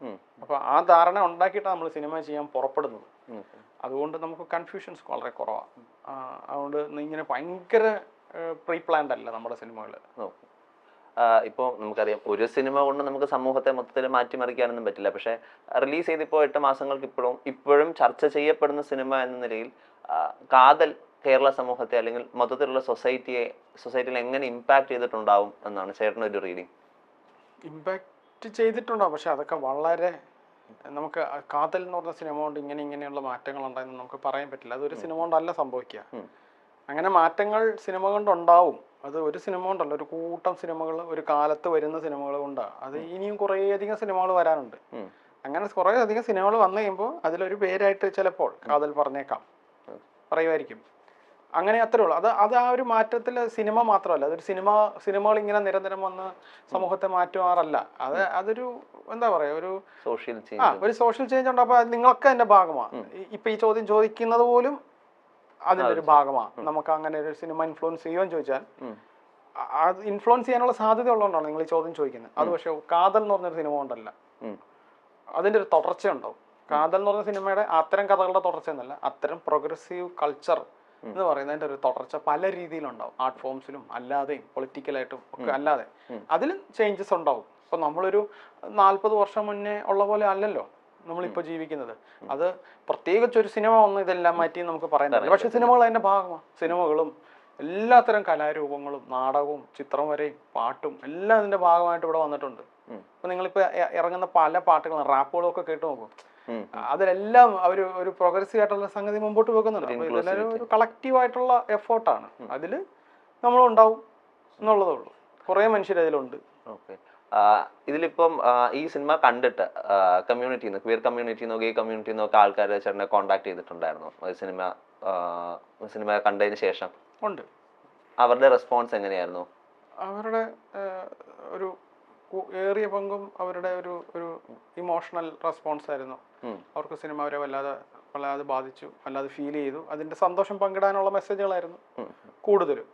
അപ്പോൾ ആ ധാരണ ഉണ്ടാക്കിയിട്ടാണ് നമ്മൾ സിനിമ ചെയ്യാൻ പുറപ്പെടുന്നത്. അതുകൊണ്ട് നമുക്ക് കൺഫ്യൂഷൻസ് വളരെ കുറവാണ്. അതുകൊണ്ട് ഇങ്ങനെ ഭയങ്കര പ്രീ പ്ലാൻഡ് അല്ല നമ്മുടെ സിനിമകൾ. ഇപ്പോൾ നമുക്കറിയാം ഒരു സിനിമ കൊണ്ട് നമുക്ക് സമൂഹത്തെ മൊത്തത്തിൽ മാറ്റിമറിക്കാനൊന്നും പറ്റില്ല. പക്ഷെ റിലീസ് ചെയ്തിപ്പോൾ 8 മാസങ്ങൾക്ക് ഇപ്പോഴും ചർച്ച ചെയ്യപ്പെടുന്ന സിനിമ എന്ന നിലയിൽ കാതൽ കേരള സമൂഹത്തെ അല്ലെങ്കിൽ മൊത്തത്തിലുള്ള സൊസൈറ്റിയിൽ എങ്ങനെ ഇമ്പാക്ട് ചെയ്തിട്ടുണ്ടാവും എന്നാണ് ചേട്ടൻ്റെ ഒരു റീഡിങ്? ഇമ്പാക്റ്റ് ചെയ്തിട്ടുണ്ടാവും, പക്ഷെ അതൊക്കെ വളരെ നമുക്ക് കാതൽ എന്ന് പറഞ്ഞ സിനിമ കൊണ്ട് ഇങ്ങനെയുള്ള മാറ്റങ്ങൾ ഉണ്ടായെന്ന് നമുക്ക് പറയാൻ പറ്റില്ല. അതൊരു സിനിമ കൊണ്ടല്ല സംഭവിക്കുക. അങ്ങനെ മാറ്റങ്ങൾ സിനിമ കൊണ്ടുണ്ടാവും. അത് ഒരു സിനിമ കൊണ്ടല്ല, ഒരു കൂട്ടം സിനിമകൾ ഒരു കാലത്ത് വരുന്ന സിനിമകൾ കൊണ്ടാണ്. അത് ഇനിയും കുറേയധികം സിനിമകൾ വരാനുണ്ട്. അങ്ങനെ കുറേ അധികം സിനിമകൾ വന്നു കഴിയുമ്പോൾ അതിലൊരു പേരായിട്ട് ചിലപ്പോൾ കാതൽ പറഞ്ഞേക്കാം, പറയുമായിരിക്കും. അങ്ങനെ അത്രേ ഉള്ളൂ. അത് ആ ഒരു മാറ്റത്തിൽ സിനിമ മാത്രമല്ല, അതൊരു സിനിമകൾ ഇങ്ങനെ നിരന്തരം വന്ന് സമൂഹത്തെ മാറ്റുമാറല്ല. അതൊരു എന്താ പറയാ, ഒരു സോഷ്യൽ ചേഞ്ച് ഉണ്ട്. അപ്പൊ നിങ്ങളൊക്കെ അതിന്റെ ഭാഗമാണ്. ഇപ്പൊ ഈ ചോദ്യം ചോദിക്കുന്നത് പോലും അതിന്റെ ഒരു ഭാഗമാണ്. നമുക്ക് അങ്ങനെ ഒരു സിനിമ ഇൻഫ്ലുവൻസ് ചെയ്യുമെന്ന് ചോദിച്ചാൽ അത് ഇൻഫ്ലുവൻസ് ചെയ്യാനുള്ള സാധ്യത ഉള്ളതുകൊണ്ടാണ് നിങ്ങൾ ഈ ചോദ്യം ചോദിക്കുന്നത്. അത് പക്ഷെ കാതൽ എന്ന് പറഞ്ഞൊരു സിനിമ കൊണ്ടല്ല, അതിന്റെ ഒരു തുടർച്ച ഉണ്ടാവും. കാതൽ എന്ന് പറഞ്ഞ സിനിമയുടെ അത്തരം കഥകളുടെ തുടർച്ച എന്നല്ല, അത്തരം പ്രോഗ്രസീവ് കൾച്ചർ എന്ന് പറയുന്നതിന്റെ ഒരു തുടർച്ച പല രീതിയിലുണ്ടാവും. ആർട്ട് ഫോംസിലും അല്ലാതെയും പൊളിറ്റിക്കലായിട്ടും ഒക്കെ അല്ലാതെ അതിലും ചേഞ്ചസ് ഉണ്ടാവും. ഇപ്പൊ നമ്മളൊരു 40 വർഷം മുന്നേ ഉള്ള പോലെ അല്ലല്ലോ നമ്മളിപ്പോൾ ജീവിക്കുന്നത്. അത് പ്രത്യേകിച്ച് ഒരു സിനിമ ഒന്നും ഇതെല്ലാം മാറ്റി നമുക്ക് പറയാൻ പറ്റില്ല. പക്ഷെ സിനിമകൾ അതിന്റെ ഭാഗമാണ്. സിനിമകളും എല്ലാത്തരം കലാരൂപങ്ങളും നാടകവും ചിത്രം വരെയും പാട്ടും എല്ലാം ഇതിന്റെ ഭാഗമായിട്ട് ഇവിടെ വന്നിട്ടുണ്ട്. അപ്പൊ നിങ്ങളിപ്പോ ഇറങ്ങുന്ന പല പാട്ടുകളും റാപ്പുകളും ഒക്കെ കേട്ട് നോക്കും. അതിലെല്ലാം ഒരു പ്രോഗ്രസീവ് ആയിട്ടുള്ള സംഗതി മുമ്പോട്ട് വെക്കുന്നുണ്ട്. അപ്പൊ ഇതെല്ലാം ഒരു കളക്റ്റീവ് ആയിട്ടുള്ള എഫേർട്ടാണ്. അതില് നമ്മളുണ്ടാവും എന്നുള്ളതേ ഉള്ളൂ. കുറെ മനുഷ്യർ അതിലുണ്ട്. ഇതിലിപ്പം ഈ സിനിമ കണ്ടിട്ട് കമ്മ്യൂണിറ്റിന്ന്, ക്വിയർ കമ്മ്യൂണിറ്റിന്നോ ഗേ കമ്മ്യൂണിറ്റിന്നോ ഒക്കെ ആൾക്കാർ ചേട്ടനെ കോണ്ടാക്ട് ചെയ്തിട്ടുണ്ടായിരുന്നു സിനിമ കണ്ടതിന് ശേഷം? ഉണ്ട്. അവരുടെ റെസ്പോൺസ് എങ്ങനെയായിരുന്നു? അവരുടെ ഒരു ഏറിയ പങ്കും അവരുടെ ഒരു ഇമോഷണൽ റെസ്പോൺസ് ആയിരുന്നു. അവർക്ക് സിനിമ അവരെ വല്ലാതെ ബാധിച്ചു, വല്ലാതെ ഫീൽ ചെയ്തു. അതിന്റെ സന്തോഷം പങ്കിടാനുള്ള മെസ്സേജുകളായിരുന്നു കൂടുതലും.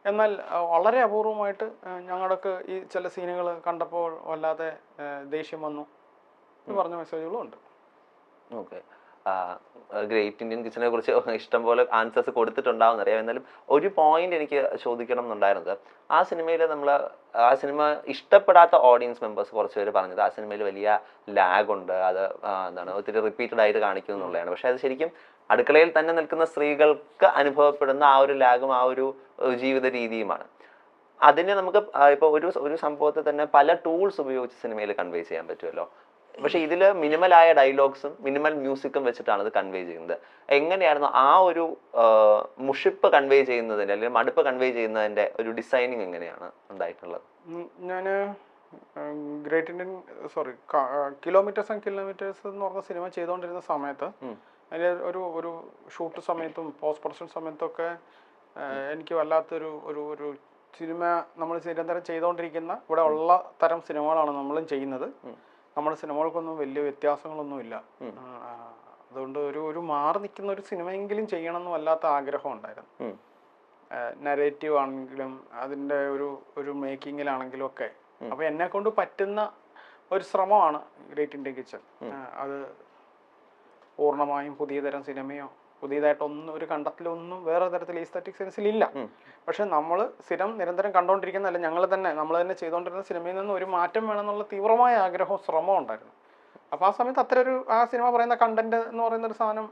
എന്നാൽ വളരെ അപൂർവമായിട്ട് ഞങ്ങൾക്ക് ഈ ചില സീനുകൾ കണ്ടപ്പോൾ വല്ലാതെ ദേഷ്യം വന്നു എന്ന് പറഞ്ഞ മെസ്സേജുകളും ഉണ്ട്. ഓക്കെ. ഗ്രേറ്റ് ഇന്ത്യൻ കിച്ചനെ കുറിച്ച് ഇഷ്ടംപോലെ ആൻസേഴ്സ് കൊടുത്തിട്ടുണ്ടാവും അറിയാം. എന്നാലും ഒരു പോയിന്റ് എനിക്ക് ചോദിക്കണം എന്നുണ്ടായിരുന്നത്, ആ സിനിമ ഇഷ്ടപ്പെടാത്ത ഓഡിയൻസ് മെമ്പേഴ്സ് കുറച്ച് പേര് പറഞ്ഞത് ആ സിനിമയിൽ വലിയ ലാഗ് ഉണ്ട്, അത് ഒത്തിരി റിപ്പീറ്റഡ് ആയിട്ട് കാണിക്കുന്നു എന്നുള്ളതാണ്. പക്ഷെ അത് ശരിക്കും അടുക്കളയിൽ തന്നെ നിൽക്കുന്ന സ്ത്രീകൾക്ക് അനുഭവപ്പെടുന്ന ആ ഒരു ലാഗും ആ ഒരു ജീവിത രീതിയുമാണ്. അതിന് നമുക്ക് ഇപ്പോൾ ഒരു സംഭവത്തെ തന്നെ പല ടൂൾസ് ഉപയോഗിച്ച് സിനിമയിൽ കൺവേ ചെയ്യാൻ പറ്റുമല്ലോ. പക്ഷെ ഇതിൽ മിനിമലായ ഡയലോഗ്സും മിനിമൽ മ്യൂസിക്കും വെച്ചിട്ടാണ് ഇത് കൺവേ ചെയ്യുന്നത്. എങ്ങനെയായിരുന്നു ആ ഒരു മുഷിപ്പ് കൺവേ ചെയ്യുന്നതിൻ്റെ അല്ലെങ്കിൽ മടുപ്പ് കൺവേ ചെയ്യുന്നതിൻ്റെ ഒരു ഡിസൈനിങ് എങ്ങനെയാണ് ഉണ്ടായിട്ടുള്ളത്? ഞാൻ great Indian kilometres and kilometres എന്ന് പറഞ്ഞ സിനിമ ചെയ്തുകൊണ്ടിരുന്ന സമയത്ത് അതിൽ ഒരു ഷൂട്ട് സമയത്തും പോസ്റ്റ് പ്രൊഡക്ഷൻ സമയത്തൊക്കെ എനിക്ക് വല്ലാത്തൊരു ഒരു സിനിമ നമ്മൾ നിരന്തരം ചെയ്തുകൊണ്ടിരിക്കുന്ന ഇവിടെ ഉള്ള തരം സിനിമകളാണ് നമ്മളും ചെയ്യുന്നത്. നമ്മുടെ സിനിമകൾക്കൊന്നും വലിയ വ്യത്യാസങ്ങളൊന്നുമില്ല. അതുകൊണ്ട് ഒരു മാറി നിൽക്കുന്ന ഒരു സിനിമയെങ്കിലും ചെയ്യണം എന്ന് വല്ലാത്ത ആഗ്രഹം ഉണ്ടായിരുന്നു. നരേറ്റീവ് ആണെങ്കിലും അതിൻ്റെ ഒരു മേക്കിങ്ങിലാണെങ്കിലും ഒക്കെ. അപ്പൊ എന്നെ കൊണ്ട് പറ്റുന്ന ഒരു ശ്രമമാണ് ഗ്രേറ്റ് ഇന്ത്യൻ കിച്ചൺ. അത് പൂർണ്ണമായും പുതിയ തരം സിനിമയോ പുതിയതായിട്ടൊന്നും ഒരു കണ്ടെത്തലൊന്നും വേറെ തരത്തിൽ ഈസ്തറ്റിക് സെൻസിലില്ല. പക്ഷെ നമ്മൾ സ്ഥിരം നിരന്തരം കണ്ടുകൊണ്ടിരിക്കുന്നതല്ല, നമ്മൾ തന്നെ ചെയ്തുകൊണ്ടിരുന്ന സിനിമയിൽ നിന്ന് ഒരു മാറ്റം വേണമെന്നുള്ള തീവ്രമായ ആഗ്രഹവും ശ്രമവും ഉണ്ടായിരുന്നു. അപ്പൊ ആ സമയത്ത് ആ സിനിമ പറയുന്ന കണ്ടന്റ് എന്ന് പറയുന്ന ഒരു സാധനം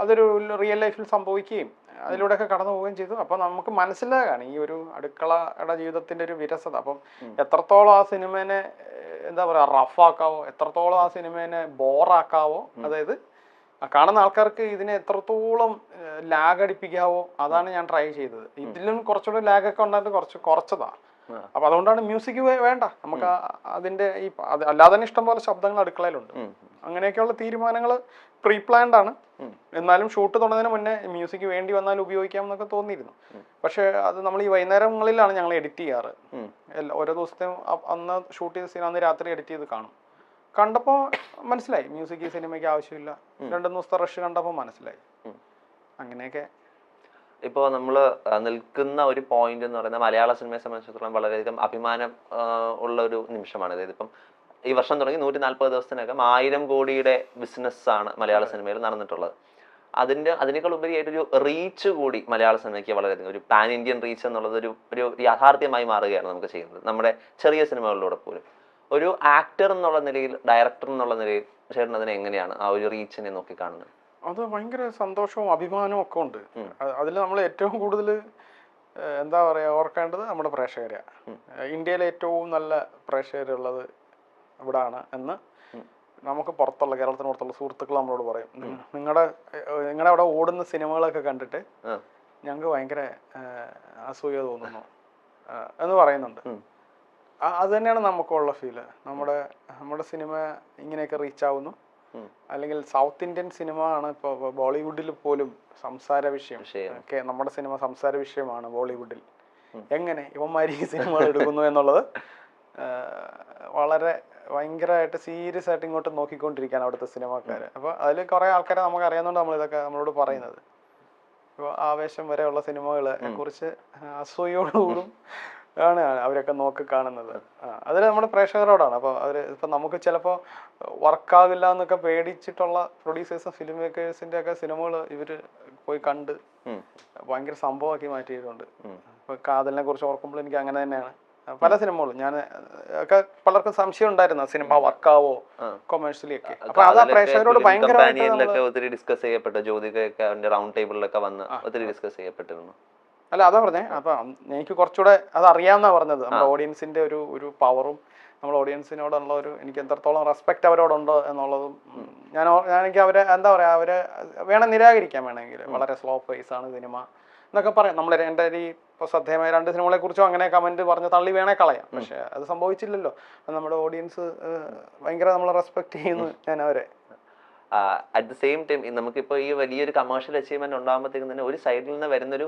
അതൊരു റിയൽ ലൈഫിൽ സംഭവിക്കുകയും അതിലൂടെയൊക്കെ കടന്നു പോവുകയും ചെയ്തു. അപ്പൊ നമുക്ക് മനസ്സിലാകാണ് ഈ ഒരു അടുക്കളയുടെ ജീവിതത്തിന്റെ ഒരു വിരസത. അപ്പം എത്രത്തോളം ആ സിനിമേനെ എന്താ പറയാ റഫാക്കാവോ, എത്രത്തോളം ആ സിനിമേനെ ബോറാക്കാവോ, അതായത് കാണുന്ന ആൾക്കാർക്ക് ഇതിനെ എത്രത്തോളം ലാഗ് അടിപ്പിക്കാവോ അതാണ് ഞാൻ ട്രൈ ചെയ്തത്. ഇതിലും കുറച്ചുകൂടെ ലാഗൊക്കെ ഉണ്ടായിട്ട് കുറച്ചതാ. അപ്പൊ അതുകൊണ്ടാണ് മ്യൂസിക് വേണ്ട നമുക്ക് അതിന്റെ അല്ലാതെ തന്നെ ഇഷ്ടംപോലെ ശബ്ദങ്ങൾ അടുക്കളയിലുണ്ട്. അങ്ങനെയൊക്കെയുള്ള തീരുമാനങ്ങൾ പ്രീ പ്ലാൻഡ് ആണ്. എന്നാലും ഷൂട്ട് തുടങ്ങുന്നതിന് മുന്നേ മ്യൂസിക് വേണ്ടി വന്നാൽ ഉപയോഗിക്കാമെന്നൊക്കെ തോന്നിയിരുന്നു. പക്ഷെ അത് നമ്മൾ ഈ വൈകുന്നേരങ്ങളിലാണ് ഞങ്ങൾ എഡിറ്റ് ചെയ്യാറ്. ഓരോ ദിവസത്തെയും അന്ന് ഷൂട്ട് ചെയ്ത സീൻ അന്ന് രാത്രി എഡിറ്റ് ചെയ്ത് കണ്ടപ്പോൾ മനസ്സിലായി മ്യൂസിക് ഈ സിനിമയ്ക്ക് ആവശ്യമില്ല. 2 ദിവസത്തെ റഷ് കണ്ടപ്പോൾ മനസ്സിലായി. അങ്ങനെയൊക്കെ. ഇപ്പോൾ നമ്മൾ നിൽക്കുന്ന ഒരു പോയിന്റ് എന്ന് പറയുന്നത് മലയാള സിനിമയെ സംബന്ധിച്ചിടത്തോളം വളരെയധികം അഭിമാനം ഉള്ള ഒരു നിമിഷമാണ്. അതായത് ഇപ്പം ഈ വർഷം തുടങ്ങി 140 ദിവസത്തിനകം 1000 കോടിയുടെ ബിസിനസ്സാണ് മലയാള സിനിമയിൽ നടന്നിട്ടുള്ളത്. അതിനേക്കാൾ ഉപരിയായിട്ട് ഒരു റീച്ച് കൂടി മലയാള സിനിമയ്ക്ക് വളരെയധികം ഒരു പാൻ ഇന്ത്യൻ റീച്ച് എന്നുള്ളത് ഒരു യാഥാർത്ഥ്യമായി മാറുകയാണ് നമുക്ക് ചെയ്യുന്നത് നമ്മുടെ ചെറിയ സിനിമകളിലൂടെ പോലും. ഒരു ആക്ടർ എന്നുള്ള നിലയിൽ, ഡയറക്ടർ എന്നുള്ള നിലയിൽ ചേട്ടൻ അതിനെ എങ്ങനെയാണ് ആ ഒരു റീച്ചിനെ നോക്കി കാണുന്നത്? അത് ഭയങ്കര സന്തോഷവും അഭിമാനവും ഒക്കെ ഉണ്ട്. അതിൽ നമ്മൾ ഏറ്റവും കൂടുതൽ എന്താ പറയുക ഓർക്കേണ്ടത് നമ്മുടെ പ്രേക്ഷകരെയാണ്. ഇന്ത്യയിലെ ഏറ്റവും നല്ല പ്രേക്ഷകരുള്ളത് ഇവിടാണ് എന്ന് നമുക്ക് പുറത്തുള്ള, കേരളത്തിന് പുറത്തുള്ള സുഹൃത്തുക്കൾ നമ്മളോട് പറയും. നിങ്ങളുടെ അവിടെ ഓടുന്ന സിനിമകളൊക്കെ കണ്ടിട്ട് ഞങ്ങൾക്ക് ഭയങ്കര അസൂയ തോന്നുന്നു എന്ന് പറയുന്നുണ്ട്. അത് തന്നെയാണ് നമുക്കുള്ള ഫീല്. നമ്മുടെ സിനിമ ഇങ്ങനെയൊക്കെ റീച്ച് ആവുന്നു. അല്ലെങ്കിൽ സൗത്ത് ഇന്ത്യൻ സിനിമ ആണ് ഇപ്പോൾ ബോളിവുഡിൽ പോലും സംസാര വിഷയം. നമ്മുടെ സിനിമ സംസാര വിഷയമാണ് ബോളിവുഡിൽ. എങ്ങനെ ഇവന്മാർ ഈ സിനിമകൾ എടുക്കുന്നു എന്നുള്ളത് വളരെ ഭയങ്കരമായിട്ട് സീരിയസ് ആയിട്ട് ഇങ്ങോട്ട് നോക്കിക്കൊണ്ടിരിക്കുകയാണ് അവിടുത്തെ സിനിമാക്കാർ. അപ്പോൾ അതിൽ കുറേ ആൾക്കാരെ നമുക്ക് അറിയാവുന്നതുകൊണ്ട് നമ്മളിതൊക്കെ നമ്മളോട് പറയുന്നത്. ഇപ്പോൾ ആവേശം വരെയുള്ള സിനിമകളെ കുറിച്ച് അസൂയോടുകൂടും ആണ് അവരൊക്കെ നോക്കി കാണുന്നത്. അതിൽ നമ്മുടെ പ്രേക്ഷകരോടാണ്. അപ്പോൾ ഇപ്പം നമുക്ക് ചിലപ്പോൾ വർക്കാവില്ല എന്നൊക്കെ പേടിച്ചിട്ടുള്ള പ്രൊഡ്യൂസേഴ്സും ഫിലിം മേക്കേഴ്സിൻ്റെ ഒക്കെ സിനിമകൾ ഇവർ പോയി കണ്ട് ഭയങ്കര സംഭവമാക്കി മാറ്റിയിട്ടുണ്ട്. ഇപ്പോൾ കാതലിനെ കുറിച്ച് ഓർക്കുമ്പോൾ എനിക്ക് അങ്ങനെ തന്നെയാണ് പല സിനിമകളും. ഞാൻ ഒക്കെ പലർക്കും സംശയം ഉണ്ടായിരുന്നു സിനിമ വർക്കാവോ കൊമേഴ്ഷ്യലി ഒക്കെ. അപ്പൊ അത് പ്രേക്ഷകരോട് ഭയങ്കരമായിട്ട് ഒത്തിരി ഡിസ്കസ് ചെയ്യപ്പെട്ടു. ജ്യോതികയൊക്കെ റൗണ്ട് ടേബിളിലൊക്കെ വന്ന് ഒത്തിരി ഡിസ്കസ് ചെയ്യപ്പെട്ടിരുന്നു. അല്ല, അതാ പറഞ്ഞേ. അപ്പൊ എനിക്ക് കുറച്ചുകൂടെ അത് അറിയാവുന്ന പറഞ്ഞത് നമ്മുടെ ഓഡിയൻസിന്റെ ഒരു പവറും നമ്മുടെ ഓഡിയൻസിനോടുള്ള എനിക്ക് എത്രത്തോളം റെസ്പെക്ട് അവരോടുണ്ടോ എന്നുള്ളതും എനിക്ക് അവരെ എന്താ പറയാ, അവരെ വേണം നിരാകരിക്കാൻ വേണമെങ്കിൽ വളരെ സ്ലോ പേസ് ആണ് സിനിമ എന്നൊക്കെ പറയാം. നമ്മൾ എൻ്റെ ഇപ്പോൾ ശ്രദ്ധേയമായ 2 സിനിമകളെ കുറിച്ചും അങ്ങനെ കമന്റ് പറഞ്ഞ് തള്ളി വേണേ കളയാം. പക്ഷെ അത് സംഭവിച്ചില്ലല്ലോ. നമ്മുടെ ഓഡിയൻസ് ഭയങ്കര നമ്മളെ റെസ്പെക്ട് ചെയ്യുന്നു ഞാൻ അവരെ. അറ്റ് ദ സെയിം ടൈം നമുക്കിപ്പോൾ ഈ വലിയൊരു കമേഴ്ഷ്യൽ അച്ചീവ്മെന്റ് ഉണ്ടാകുമ്പോഴത്തേക്കും തന്നെ ഒരു സൈഡിൽ നിന്ന് വരുന്നൊരു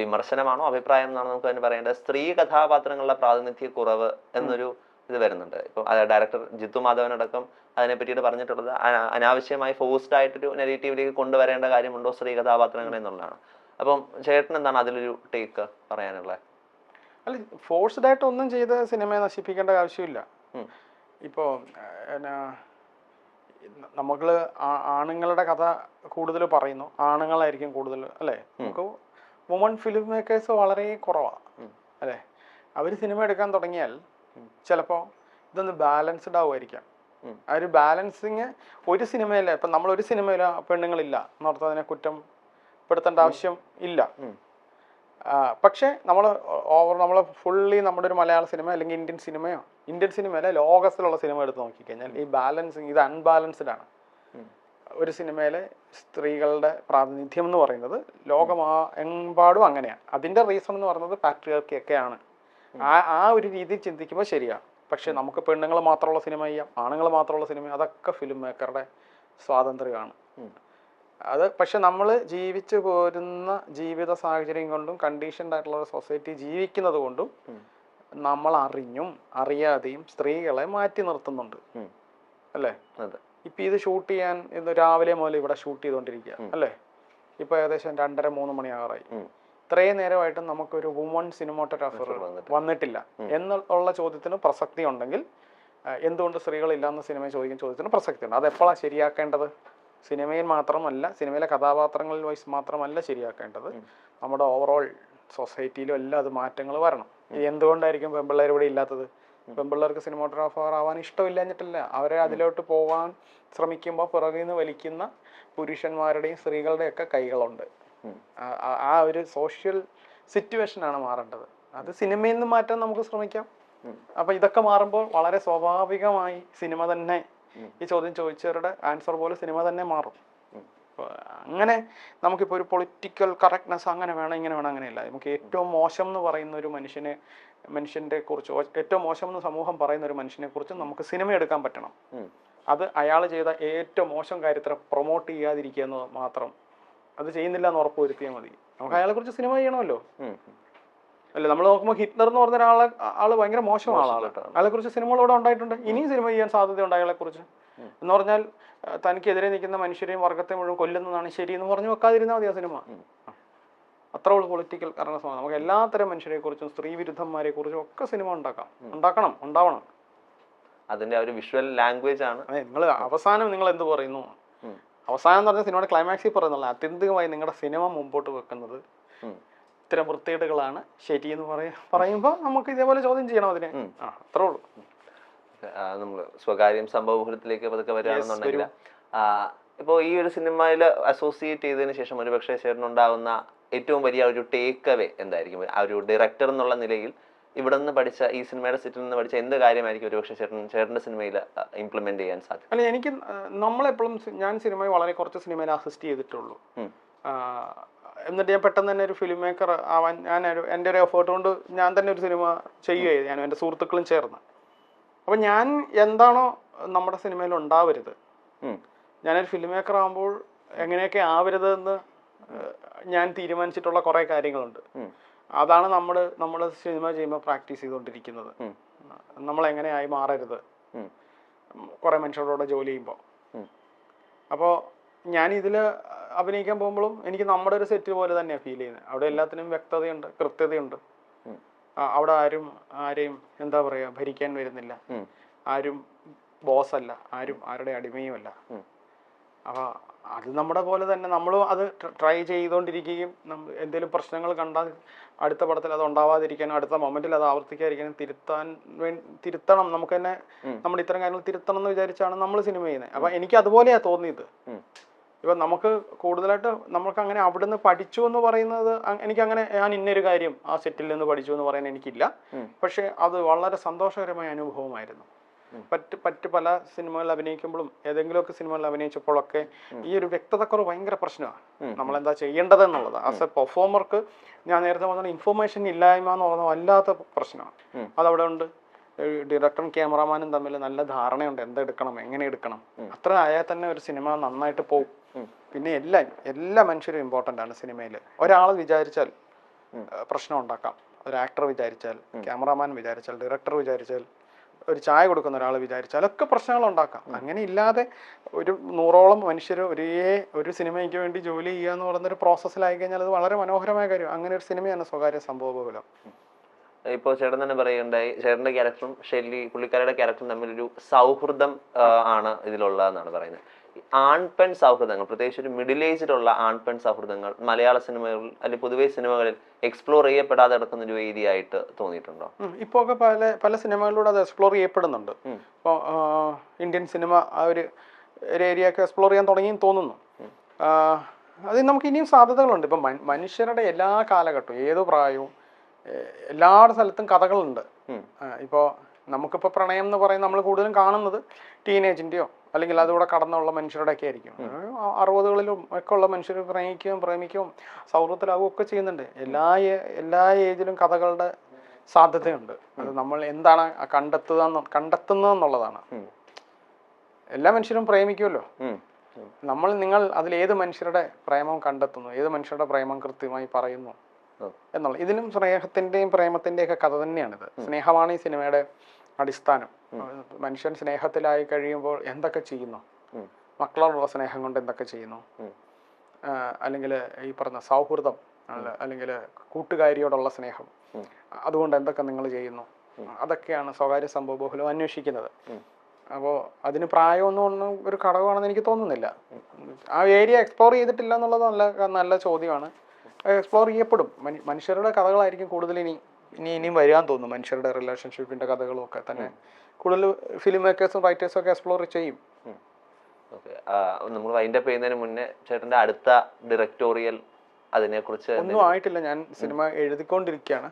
വിമർശനമാണോ അഭിപ്രായം എന്നാണ് നമുക്ക് തന്നെ പറയേണ്ടത്. സ്ത്രീ കഥാപാത്രങ്ങളുടെ പ്രാതിനിധ്യ കുറവ് എന്നൊരു ഇത് വരുന്നുണ്ട്. ഇപ്പം ഡയറക്ടർ ജിത്തു മാധവനടക്കം അതിനെ പറ്റിയിട്ട് പറഞ്ഞിട്ടുള്ളത് അനാവശ്യമായി ഫോഴ്സ്ഡ് ആയിട്ടൊരു നെഗറ്റീവിലേക്ക് കൊണ്ടുവരേണ്ട കാര്യമുണ്ടോ സ്ത്രീ കഥാപാത്രങ്ങൾ എന്നുള്ളതാണ്. അപ്പം ചേട്ടൻ എന്താണ് അതിലൊരു ടേക്ക് പറയാനുള്ളത്? അല്ല, ഫോഴ്സ്ഡ് ആയിട്ട് ഒന്നും ചെയ്ത് സിനിമയെ നശിപ്പിക്കേണ്ട ആവശ്യമില്ല. ഇപ്പോൾ നമ്മൾ ആണുങ്ങളുടെ കഥ കൂടുതൽ പറയുന്നു, ആണുങ്ങളായിരിക്കും കൂടുതൽ അല്ലേ. നമുക്ക് വുമൺ ഫിലിം മേക്കേഴ്സ് വളരെ കുറവാണ് അല്ലേ. അവർ സിനിമ എടുക്കാൻ തുടങ്ങിയാൽ ചിലപ്പോൾ ഇതൊന്ന് ബാലൻസ്ഡ് ആവുമായിരിക്കാം. ആ ഒരു ബാലൻസിങ് ഒരു സിനിമയില്ല. ഇപ്പം നമ്മളൊരു സിനിമയില പെണ്ണുങ്ങളില്ല എന്നോർത്ത് അതിനെ കുറ്റപ്പെടുത്തേണ്ട ആവശ്യം ഇല്ല. പക്ഷേ നമ്മൾ ഫുള്ളി നമ്മുടെ ഒരു മലയാള സിനിമ അല്ലെങ്കിൽ ഇന്ത്യൻ സിനിമയിലെ ലോകത്തിലുള്ള സിനിമ എടുത്ത് നോക്കിക്കഴിഞ്ഞാൽ ഈ ബാലൻസിങ് ഇത് അൺബാലൻസ്ഡ് ആണ്. ഒരു സിനിമയിലെ സ്ത്രീകളുടെ പ്രാതിനിധ്യം എന്ന് പറയുന്നത് എമ്പാടും അങ്ങനെയാണ്. അതിൻ്റെ റീസൺ എന്ന് പറയുന്നത് പാട്രിയാർക്കി ഒക്കെയാണ്. ആ ഒരു രീതിയിൽ ചിന്തിക്കുമ്പോൾ ശരിയാണ്. പക്ഷെ നമുക്ക് പെണ്ണുങ്ങൾ മാത്രമുള്ള സിനിമ ചെയ്യാം, ആണുങ്ങൾ മാത്രമുള്ള സിനിമ, അതൊക്കെ ഫിലിം മേക്കറുടെ സ്വാതന്ത്ര്യമാണ്. അത് പക്ഷെ നമ്മൾ ജീവിച്ചു പോരുന്ന ജീവിത സാഹചര്യം കൊണ്ടും കണ്ടീഷൻഡ് ആയിട്ടുള്ള ഒരു സൊസൈറ്റി ജീവിക്കുന്നത് കൊണ്ടും നമ്മൾ അറിഞ്ഞും അറിയാതെയും സ്ത്രീകളെ മാറ്റി നിർത്തുന്നുണ്ട് അല്ലേ. ഇപ്പൊ ഇത് ഷൂട്ട് ചെയ്യാൻ ഇന്ന് രാവിലെ മുതൽ ഇവിടെ ഷൂട്ട് ചെയ്തുകൊണ്ടിരിക്കുക അല്ലേ. ഇപ്പൊ ഏകദേശം 2:30-3 മണിയാറായി. ഇത്രയും നേരമായിട്ടും നമുക്കൊരു വുമൺ സിനിമാറ്റോഗ്രാഫർ വന്നിട്ടില്ല എന്നുള്ള ചോദ്യത്തിന് പ്രസക്തി ഉണ്ടെങ്കിൽ എന്തുകൊണ്ട് സ്ത്രീകളില്ലാന്ന് സിനിമ ചോദിക്കുന്ന ചോദ്യത്തിന് പ്രസക്തി ഉണ്ട്. അതെപ്പോഴാണ് ശരിയാക്കേണ്ടത്? സിനിമയിൽ മാത്രമല്ല, സിനിമയിലെ കഥാപാത്രങ്ങളിൽ വൈസ് മാത്രമല്ല ശരിയാക്കേണ്ടത്, നമ്മുടെ ഓവറോൾ സൊസൈറ്റിയിലും എല്ലാം അത് മാറ്റങ്ങൾ വരണം. എന്തുകൊണ്ടായിരിക്കും പെൺപിള്ളേർ ഇവിടെ ഇല്ലാത്തത്? പെൺപിള്ളേർക്ക് സിനിമാറ്റോഗ്രാഫർ ആവാൻ ഇഷ്ടമില്ലാഞ്ഞിട്ടല്ല, അവരെ അതിലോട്ട് പോകാൻ ശ്രമിക്കുമ്പോൾ പുറകിൽ നിന്ന് വലിക്കുന്ന പുരുഷന്മാരുടെയും സ്ത്രീകളുടെയൊക്കെ കൈകളുണ്ട്. ആ ഒരു സോഷ്യൽ സിറ്റുവേഷനാണ് മാറേണ്ടത്. അത് സിനിമയിൽ നിന്ന് മാറ്റാൻ നമുക്ക് ശ്രമിക്കാം. അപ്പൊ ഇതൊക്കെ മാറുമ്പോൾ വളരെ സ്വാഭാവികമായി സിനിമ തന്നെ, ഈ ചോദ്യം ചോദിച്ചവരുടെ ആൻസർ പോലെ സിനിമ തന്നെ മാറും. അങ്ങനെ നമുക്കിപ്പോൾ ഒരു പൊളിറ്റിക്കൽ കറക്റ്റ്നെസ് അങ്ങനെ വേണം ഇങ്ങനെ വേണം അങ്ങനെയല്ല. നമുക്ക് ഏറ്റവും മോശം എന്ന് പറയുന്ന ഒരു മനുഷ്യന്റെ കുറിച്ച്, ഏറ്റവും മോശം എന്ന് സമൂഹം പറയുന്ന ഒരു മനുഷ്യനെ കുറിച്ച് നമുക്ക് സിനിമ എടുക്കാൻ പറ്റണം. അത് അയാൾ ചെയ്ത ഏറ്റവും മോശം കാര്യത്തെ പ്രൊമോട്ട് ചെയ്യാതിരിക്കുക എന്ന് മാത്രം, അത് ചെയ്യുന്നില്ല എന്ന് ഉറപ്പ് വരുത്തിയാൽ മതി. നമുക്ക് അയാളെ കുറിച്ച് സിനിമ ചെയ്യണമല്ലോ അല്ലേ. നമ്മൾ നോക്കുമ്പോൾ ഹിറ്റ്ലർ എന്ന് പറഞ്ഞ ആള് ഭയങ്കര മോശം ആളാണ്. അയാളെ കുറിച്ച് സിനിമകൾ ഇവിടെ ഉണ്ടായിട്ടുണ്ട്, ഇനിയും സിനിമ ചെയ്യാൻ സാധ്യതയുണ്ട് അയാളെ കുറിച്ച്. എന്ന് പറഞ്ഞാൽ തനിക്കെതിരെ നിൽക്കുന്ന മനുഷ്യരെയും വർഗത്തെ മുഴുവൻ കൊല്ലുന്നതാണ് ശരി എന്ന് പറഞ്ഞു വെക്കാതിരുന്നാൽ മതി ആ സിനിമ. അത്ര ഉള്ള പൊളിറ്റിക്കൽ കാരണമാണ്. നമുക്ക് എല്ലാത്തരം മനുഷ്യരെ കുറിച്ചും സ്ത്രീ വിരുദ്ധന്മാരെ കുറിച്ചും ഒക്കെ സിനിമ ഉണ്ടാവണം. അതിന്റെ ഒരു വിഷ്വൽ ലാംഗ്വേജ് ആണ്. നിങ്ങൾ അവസാനം നിങ്ങൾ എന്ത് പറയുന്നു, അവസാനം എന്ന് പറഞ്ഞ സിനിമയുടെ ക്ലൈമാക്സിൽ പറയുന്നുള്ള ആത്യന്തികമായി നിങ്ങളുടെ സിനിമ മുമ്പോട്ട് വെക്കുന്നത് ഇത്തരം വൃത്തികേടുകളാണ് ശരിയെന്ന് പറയുമ്പോൾ നമുക്ക് ഇതേപോലെ ചോദ്യം ചെയ്യണം അതിനെ. അത്രേ ഉള്ളൂ. നമ്മൾ സ്വകാര്യം സംഭവബഹുലത്തിലേക്ക് പതുക്കെ വരികയാണെന്നുണ്ടെങ്കിൽ ഇപ്പോൾ ഈ ഒരു സിനിമയിൽ അസോസിയേറ്റ് ചെയ്തതിന് ശേഷം ഒരുപക്ഷെ ചേട്ടനുണ്ടാവുന്ന ഏറ്റവും വലിയ ഒരു ടേക്ക് അവേ എന്തായിരിക്കും? ആ ഒരു ഡയറക്ടർ എന്നുള്ള നിലയിൽ ഇവിടെ നിന്ന് പഠിച്ച, ഈ സിനിമയുടെ സെറ്റിൽ നിന്ന് പഠിച്ച എന്ത് കാര്യമായിരിക്കും ഒരുപക്ഷെ ചേട്ടൻ്റെ സിനിമയിൽ ഇംപ്ലിമെന്റ് ചെയ്യാൻ സാധിക്കും? അല്ല, എനിക്ക് നമ്മളെപ്പോഴും ഞാൻ സിനിമയിൽ വളരെ കുറച്ച് സിനിമയിൽ അസിസ്റ്റ് ചെയ്തിട്ടുള്ളൂ. എന്നിട്ട് ഞാൻ പെട്ടെന്ന് തന്നെ ഒരു ഫിലിം മേക്കർ ആവാൻ എൻ്റെ ഒരു എഫേർട്ട് കൊണ്ട് ഞാൻ തന്നെ ഒരു സിനിമ ചെയ്യുകയായിരുന്നു, ഞാനും എൻ്റെ സുഹൃത്തുക്കളും ചേർന്ന്. അപ്പം ഞാൻ എന്താണോ നമ്മുടെ സിനിമയിൽ ഉണ്ടാവരുത്, ഞാനൊരു ഫിലിം മേക്കർ ആകുമ്പോൾ എങ്ങനെയൊക്കെ ആവരുത് എന്ന് ഞാൻ തീരുമാനിച്ചിട്ടുള്ള കുറേ കാര്യങ്ങളുണ്ട്. അതാണ് നമ്മൾ സിനിമ ചെയ്യുമ്പോൾ പ്രാക്ടീസ് ചെയ്തുകൊണ്ടിരിക്കുന്നത്. നമ്മളെങ്ങനെയായി മാറരുത് കുറേ മനുഷ്യരോട് ജോലി ചെയ്യുമ്പോൾ. അപ്പോൾ ഞാൻ ഇതിൽ അഭിനയിക്കാൻ പോകുമ്പോഴും എനിക്ക് നമ്മുടെ ഒരു സെറ്റ് പോലെ തന്നെയാണ് ഫീൽ ചെയ്യുന്നത്. അവിടെ എല്ലാത്തിനും വ്യക്തതയുണ്ട്, കൃത്യതയുണ്ട്. അവിടെ ആരെയും എന്താ പറയുക, ഭരിക്കാൻ വരുന്നില്ല, ആരും ബോസല്ല, ആരും ആരുടെ അടിമയുമല്ല. അപ്പോൾ അത് നമ്മുടെ പോലെ തന്നെ നമ്മളും അത് ട്രൈ ചെയ്തുകൊണ്ടിരിക്കുകയും എന്തെങ്കിലും പ്രശ്നങ്ങൾ കണ്ടാൽ അടുത്ത പടത്തിൽ അത് ഉണ്ടാവാതിരിക്കാനും അടുത്ത മൊമെന്റിൽ അത് ആവർത്തിക്കാതിരിക്കാനും തിരുത്തണം, നമുക്ക് തന്നെ നമ്മുടെ ഇത്തരം കാര്യങ്ങൾ തിരുത്തണം എന്ന് വിചാരിച്ചാണ് നമ്മൾ സിനിമ ചെയ്യുന്നത്. അപ്പം എനിക്ക് അതുപോലെയാണ് തോന്നിയത്. ഇപ്പം നമുക്ക് കൂടുതലായിട്ട് നമുക്ക് അങ്ങനെ അവിടുന്ന് പഠിച്ചു എന്ന് പറയുന്നത്, എനിക്കങ്ങനെ ഞാൻ ഇന്നൊരു കാര്യം ആ സെറ്റിൽ നിന്ന് പഠിച്ചു എന്ന് പറയാൻ എനിക്കില്ല. പക്ഷെ അത് വളരെ സന്തോഷകരമായ അനുഭവമായിരുന്നു. പല സിനിമകളിൽ അഭിനയിക്കുമ്പോഴും ഏതെങ്കിലുമൊക്കെ സിനിമകളിൽ അഭിനയിച്ചപ്പോഴൊക്കെ ഈ ഒരു വ്യക്തതക്കുറവ് ഭയങ്കര പ്രശ്നമാണ്. നമ്മളെന്താ ചെയ്യേണ്ടതെന്നുള്ളത് ആസ് എ പെർഫോമർക്ക് ഞാൻ നേരത്തെ പറഞ്ഞ ഇൻഫർമേഷൻ ഇല്ലായ്മ എന്നുള്ളത് വല്ലാത്ത പ്രശ്നമാണ്. അതവിടെ ഉണ്ട്. ഡയറക്ടറും ക്യാമറാമാനും തമ്മിൽ നല്ല ധാരണയുണ്ട്, എന്തെടുക്കണം, എങ്ങനെ എടുക്കണം. അത്ര ആയാൽ തന്നെ ഒരു സിനിമ നന്നായിട്ട് പോകും. പിന്നെ എല്ലാ മനുഷ്യരും ഇമ്പോർട്ടൻ്റ് ആണ് സിനിമയിൽ. ഒരാൾ വിചാരിച്ചാൽ പ്രശ്നം ഉണ്ടാക്കാം. ഒരു ആക്ടർ വിചാരിച്ചാൽ, ക്യാമറാമാൻ വിചാരിച്ചാൽ, ഡയറക്ടർ വിചാരിച്ചാൽ, ഒരു ചായ കൊടുക്കുന്ന ഒരാൾ വിചാരിച്ചാലൊക്കെ പ്രശ്നങ്ങൾ ഉണ്ടാക്കാം. അങ്ങനെ ഇല്ലാതെ ഒരു 100ഓളം മനുഷ്യർ ഒരു സിനിമയ്ക്ക് വേണ്ടി ജോലി ചെയ്യുക എന്ന് പറയുന്നൊരു പ്രോസസ്സിലായി കഴിഞ്ഞാൽ അത് വളരെ മനോഹരമായ കാര്യം. അങ്ങനെ ഒരു സിനിമയാണ് സ്വകാര്യ സംഭവബഹുലം. ഇപ്പോൾ ചേട്ടൻ തന്നെ പറയുകയുണ്ടായി, ചേട്ടൻ്റെ ക്യാരക്ടറും പുള്ളിക്കാരുടെ ക്യാരക്ടറും തമ്മിലൊരു സൗഹൃദം ആണ് ഇതിലുള്ളതെന്നാണ് പറയുന്നത്. ആൺപെൺ സൗഹൃദങ്ങൾ, പ്രത്യേകിച്ച് ഒരു മിഡിൽ ഏജിലുള്ള ആൺപെൺ സൗഹൃദങ്ങൾ മലയാള സിനിമകളിൽ അല്ലെങ്കിൽ പൊതുവെ സിനിമകളിൽ എക്സ്പ്ലോർ ചെയ്യപ്പെടാതെ കിടക്കുന്ന ഒരു വേദിയായിട്ട് തോന്നിയിട്ടുണ്ടോ? ഇപ്പോൾ ഒക്കെ പല സിനിമകളിലൂടെ അത് എക്സ്പ്ലോർ ചെയ്യപ്പെടുന്നുണ്ട്. ഇപ്പോൾ ഇന്ത്യൻ സിനിമ ആ ഒരു ഏരിയ ഒക്കെ എക്സ്പ്ലോർ ചെയ്യാൻ തുടങ്ങിയെന്ന് തോന്നുന്നു. അത് നമുക്ക് ഇനിയും സാധ്യതകളുണ്ട്. ഇപ്പം മനുഷ്യരുടെ എല്ലാ കാലഘട്ടവും ഏത് പ്രായവും എല്ലാ സ്ഥലത്തും കഥകളുണ്ട്. ഇപ്പോൾ നമുക്കിപ്പോൾ പ്രണയം എന്ന് പറയുന്നത് നമ്മൾ കൂടുതലും കാണുന്നത് ടീനേജിൻ്റെയോ അല്ലെങ്കിൽ അതുകൂടെ കടന്നുള്ള മനുഷ്യരുടെയൊക്കെ ആയിരിക്കും. 60കളിലും ഒക്കെ ഉള്ള മനുഷ്യർ പ്രേമിക്കുകയും സൗഹൃദത്തിലാവുകയും ഒക്കെ ചെയ്യുന്നുണ്ട്. എല്ലാ ഏജിലും കഥകളുടെ സാധ്യതയുണ്ട്. അത് നമ്മൾ എന്താണ് കണ്ടെത്തുന്നതെന്നുള്ളതാണ്. എല്ലാ മനുഷ്യരും പ്രേമിക്കുമല്ലോ. നിങ്ങൾ അതിലേത് മനുഷ്യരുടെ പ്രേമം കണ്ടെത്തുന്നു, ഏത് മനുഷ്യരുടെ പ്രേമം കൃത്യമായി പറയുന്നു എന്നുള്ള ഇതിലും സ്നേഹത്തിൻ്റെയും പ്രേമത്തിൻ്റെയും ഒക്കെ കഥ തന്നെയാണിത്. സ്നേഹമാണ് ഈ സിനിമയുടെ അടിസ്ഥാനം. മനുഷ്യൻ സ്നേഹത്തിലായി കഴിയുമ്പോൾ എന്തൊക്കെ ചെയ്യുന്നു, മക്കളോടുള്ള സ്നേഹം കൊണ്ട് എന്തൊക്കെ ചെയ്യുന്നു, അല്ലെങ്കിൽ ഈ പറഞ്ഞ സൗഹൃദം അല്ലെങ്കിൽ കൂട്ടുകാരിയോടുള്ള സ്നേഹം അതുകൊണ്ട് എന്തൊക്കെ നിങ്ങൾ ചെയ്യുന്നു, അതൊക്കെയാണ് സ്വകാര്യ സംഭവബഹുലം അന്വേഷിക്കുന്നത്. അപ്പോൾ അതിന് പ്രായമൊന്നും ഒരു ഘടകമാണെന്ന് എനിക്ക് തോന്നുന്നില്ല. ആ ഏരിയ എക്സ്പ്ലോർ ചെയ്തിട്ടില്ല എന്നുള്ളത് നല്ല ചോദ്യമാണ്. എക്സ്പ്ലോർ ചെയ്യപ്പെടും. മനുഷ്യരുടെ കഥകളായിരിക്കും കൂടുതൽ ഇനിയും വരാൻ തോന്നുന്നു. മനുഷ്യരുടെ റിലേഷൻഷിപ്പിന്റെ കഥകളും ഒക്കെ തന്നെ കൂടുതൽ ഫിലിം മേക്കേഴ്സും റൈറ്റേഴ്സും ഒക്കെ എക്സ്പ്ലോർ ചെയ്യും. നമ്മൾ വൈൻഡപ്പ് ചെയ്യുന്നതിന് മുന്നേ ചേട്ടന്റെ അടുത്ത ഡയറക്ടോറിയൽ അതിനെക്കുറിച്ച് ഒന്നും ആയിട്ടില്ല. ഞാൻ സിനിമ എഴുതിക്കൊണ്ടിരിക്കുകയാണ്.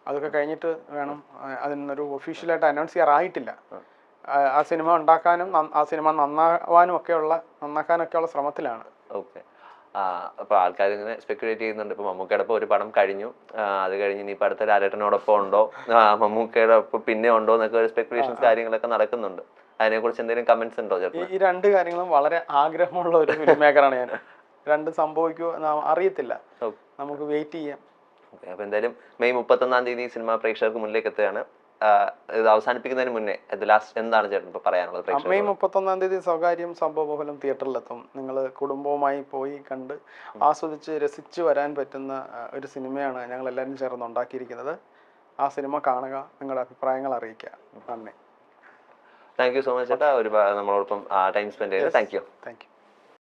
അതൊക്കെ കഴിഞ്ഞിട്ട് വേണം. അതിനൊരു ഒഫീഷ്യലായിട്ട് അനൗൺസ് ചെയ്യാറായിട്ടില്ല. ആ സിനിമ ഉണ്ടാക്കാനും ആ സിനിമ നന്നാക്കാനൊക്കെയുള്ള ശ്രമത്തിലാണ്. ഓക്കെ. അപ്പോൾ ആൾക്കാർ ഇങ്ങനെ സ്പെക്കുലേറ്റ് ചെയ്യുന്നുണ്ട്. ഇപ്പോൾ മമ്മൂക്കയുടെ ഒരു പടം കഴിഞ്ഞു, അത് കഴിഞ്ഞ് ഇനിയിപ്പോൾ അടുത്ത ലാലേട്ടനോടൊപ്പം ഉണ്ടോ, മമ്മൂക്കയുടെ ഒപ്പം പിന്നെ ഉണ്ടോ എന്നൊക്കെ ഒരു സ്പെക്കുലേഷൻസ് കാര്യങ്ങളൊക്കെ നടക്കുന്നുണ്ട്. അതിനെക്കുറിച്ച് എന്തെങ്കിലും കമന്റ്സ് ഉണ്ടോ? ഈ രണ്ട് കാര്യങ്ങളും വളരെ ആഗ്രഹമുള്ള ഒരു ഫിലിം മേക്കറാണ് ഞാൻ. രണ്ടും സംഭവിക്കുമോ അറിയത്തില്ല, നമുക്ക് വെയിറ്റ് ചെയ്യാം. ഓക്കെ. അപ്പോൾ എന്തായാലും മെയ് 31 സിനിമ പ്രേക്ഷകർക്ക് മുന്നിലേക്ക് എത്തുകയാണ്. ഇത് അവസാനിപ്പിക്കുന്നതിന് മുന്നേ ലാസ്റ്റ് എന്താണ് ചേട്ടൻ ഇപ്പോൾ പറയാനുള്ളത്? മെയ് 31 സ്വകാര്യം സംഭവബഹുലം തിയേറ്ററിലെത്തും. നിങ്ങൾ കുടുംബവുമായി പോയി കണ്ട് ആസ്വദിച്ച് രസിച്ച് വരാൻ പറ്റുന്ന ഒരു സിനിമയാണ് ഞങ്ങൾ എല്ലാവരും ചേർന്ന് ഉണ്ടാക്കിയിരിക്കുന്നത്. ആ സിനിമ കാണുക, നിങ്ങളുടെ അഭിപ്രായങ്ങൾ അറിയിക്കുക. നന്ദി. താങ്ക് യു സോ മച്ച് ചേട്ടാ, നമ്മളോടൊപ്പം ടൈം സ്പെൻഡ് ചെയ്തത്. Thank you.